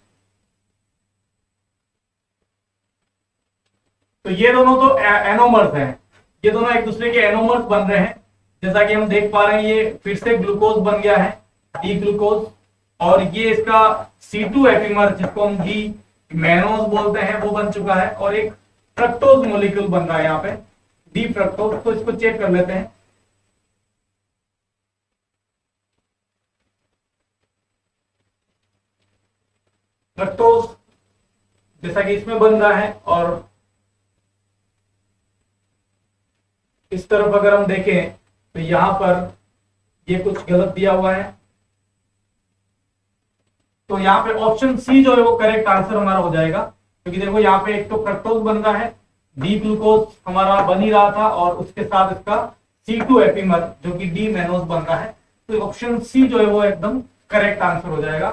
तो ये दोनों तो एनोमर्स हैं, ये दोनों एक दूसरे के एनोमर्स बन रहे हैं। जैसा कि हम देख पा रहे हैं ये फिर से ग्लूकोज बन गया है, डी ग्लूकोज, और ये इसका C2 एपिमर जिसको हम डी मैनोज बोलते हैं वो बन चुका है, और एक फ्रक्टोज मॉलिक्यूल बन रहा है यहाँ पे डी फ्रक्टोज। तो इसको चेक कर लेते हैं। फ्रक्टोज जैसा कि इसमें बन रहा है, और इस तरफ अगर हम देखें तो यहां पर ये कुछ गलत दिया हुआ है, तो यहाँ पे ऑप्शन सी जो है वो करेक्ट आंसर हमारा हो जाएगा, क्योंकि देखो यहाँ पे एक तो फ्रक्टोज बन रहा है, डी ग्लूकोज हमारा बन ही रहा था, और उसके साथ इसका C2 एपिमर जो कि डी मैनोज बन रहा है। तो ऑप्शन सी जो है वो एकदम करेक्ट आंसर हो जाएगा।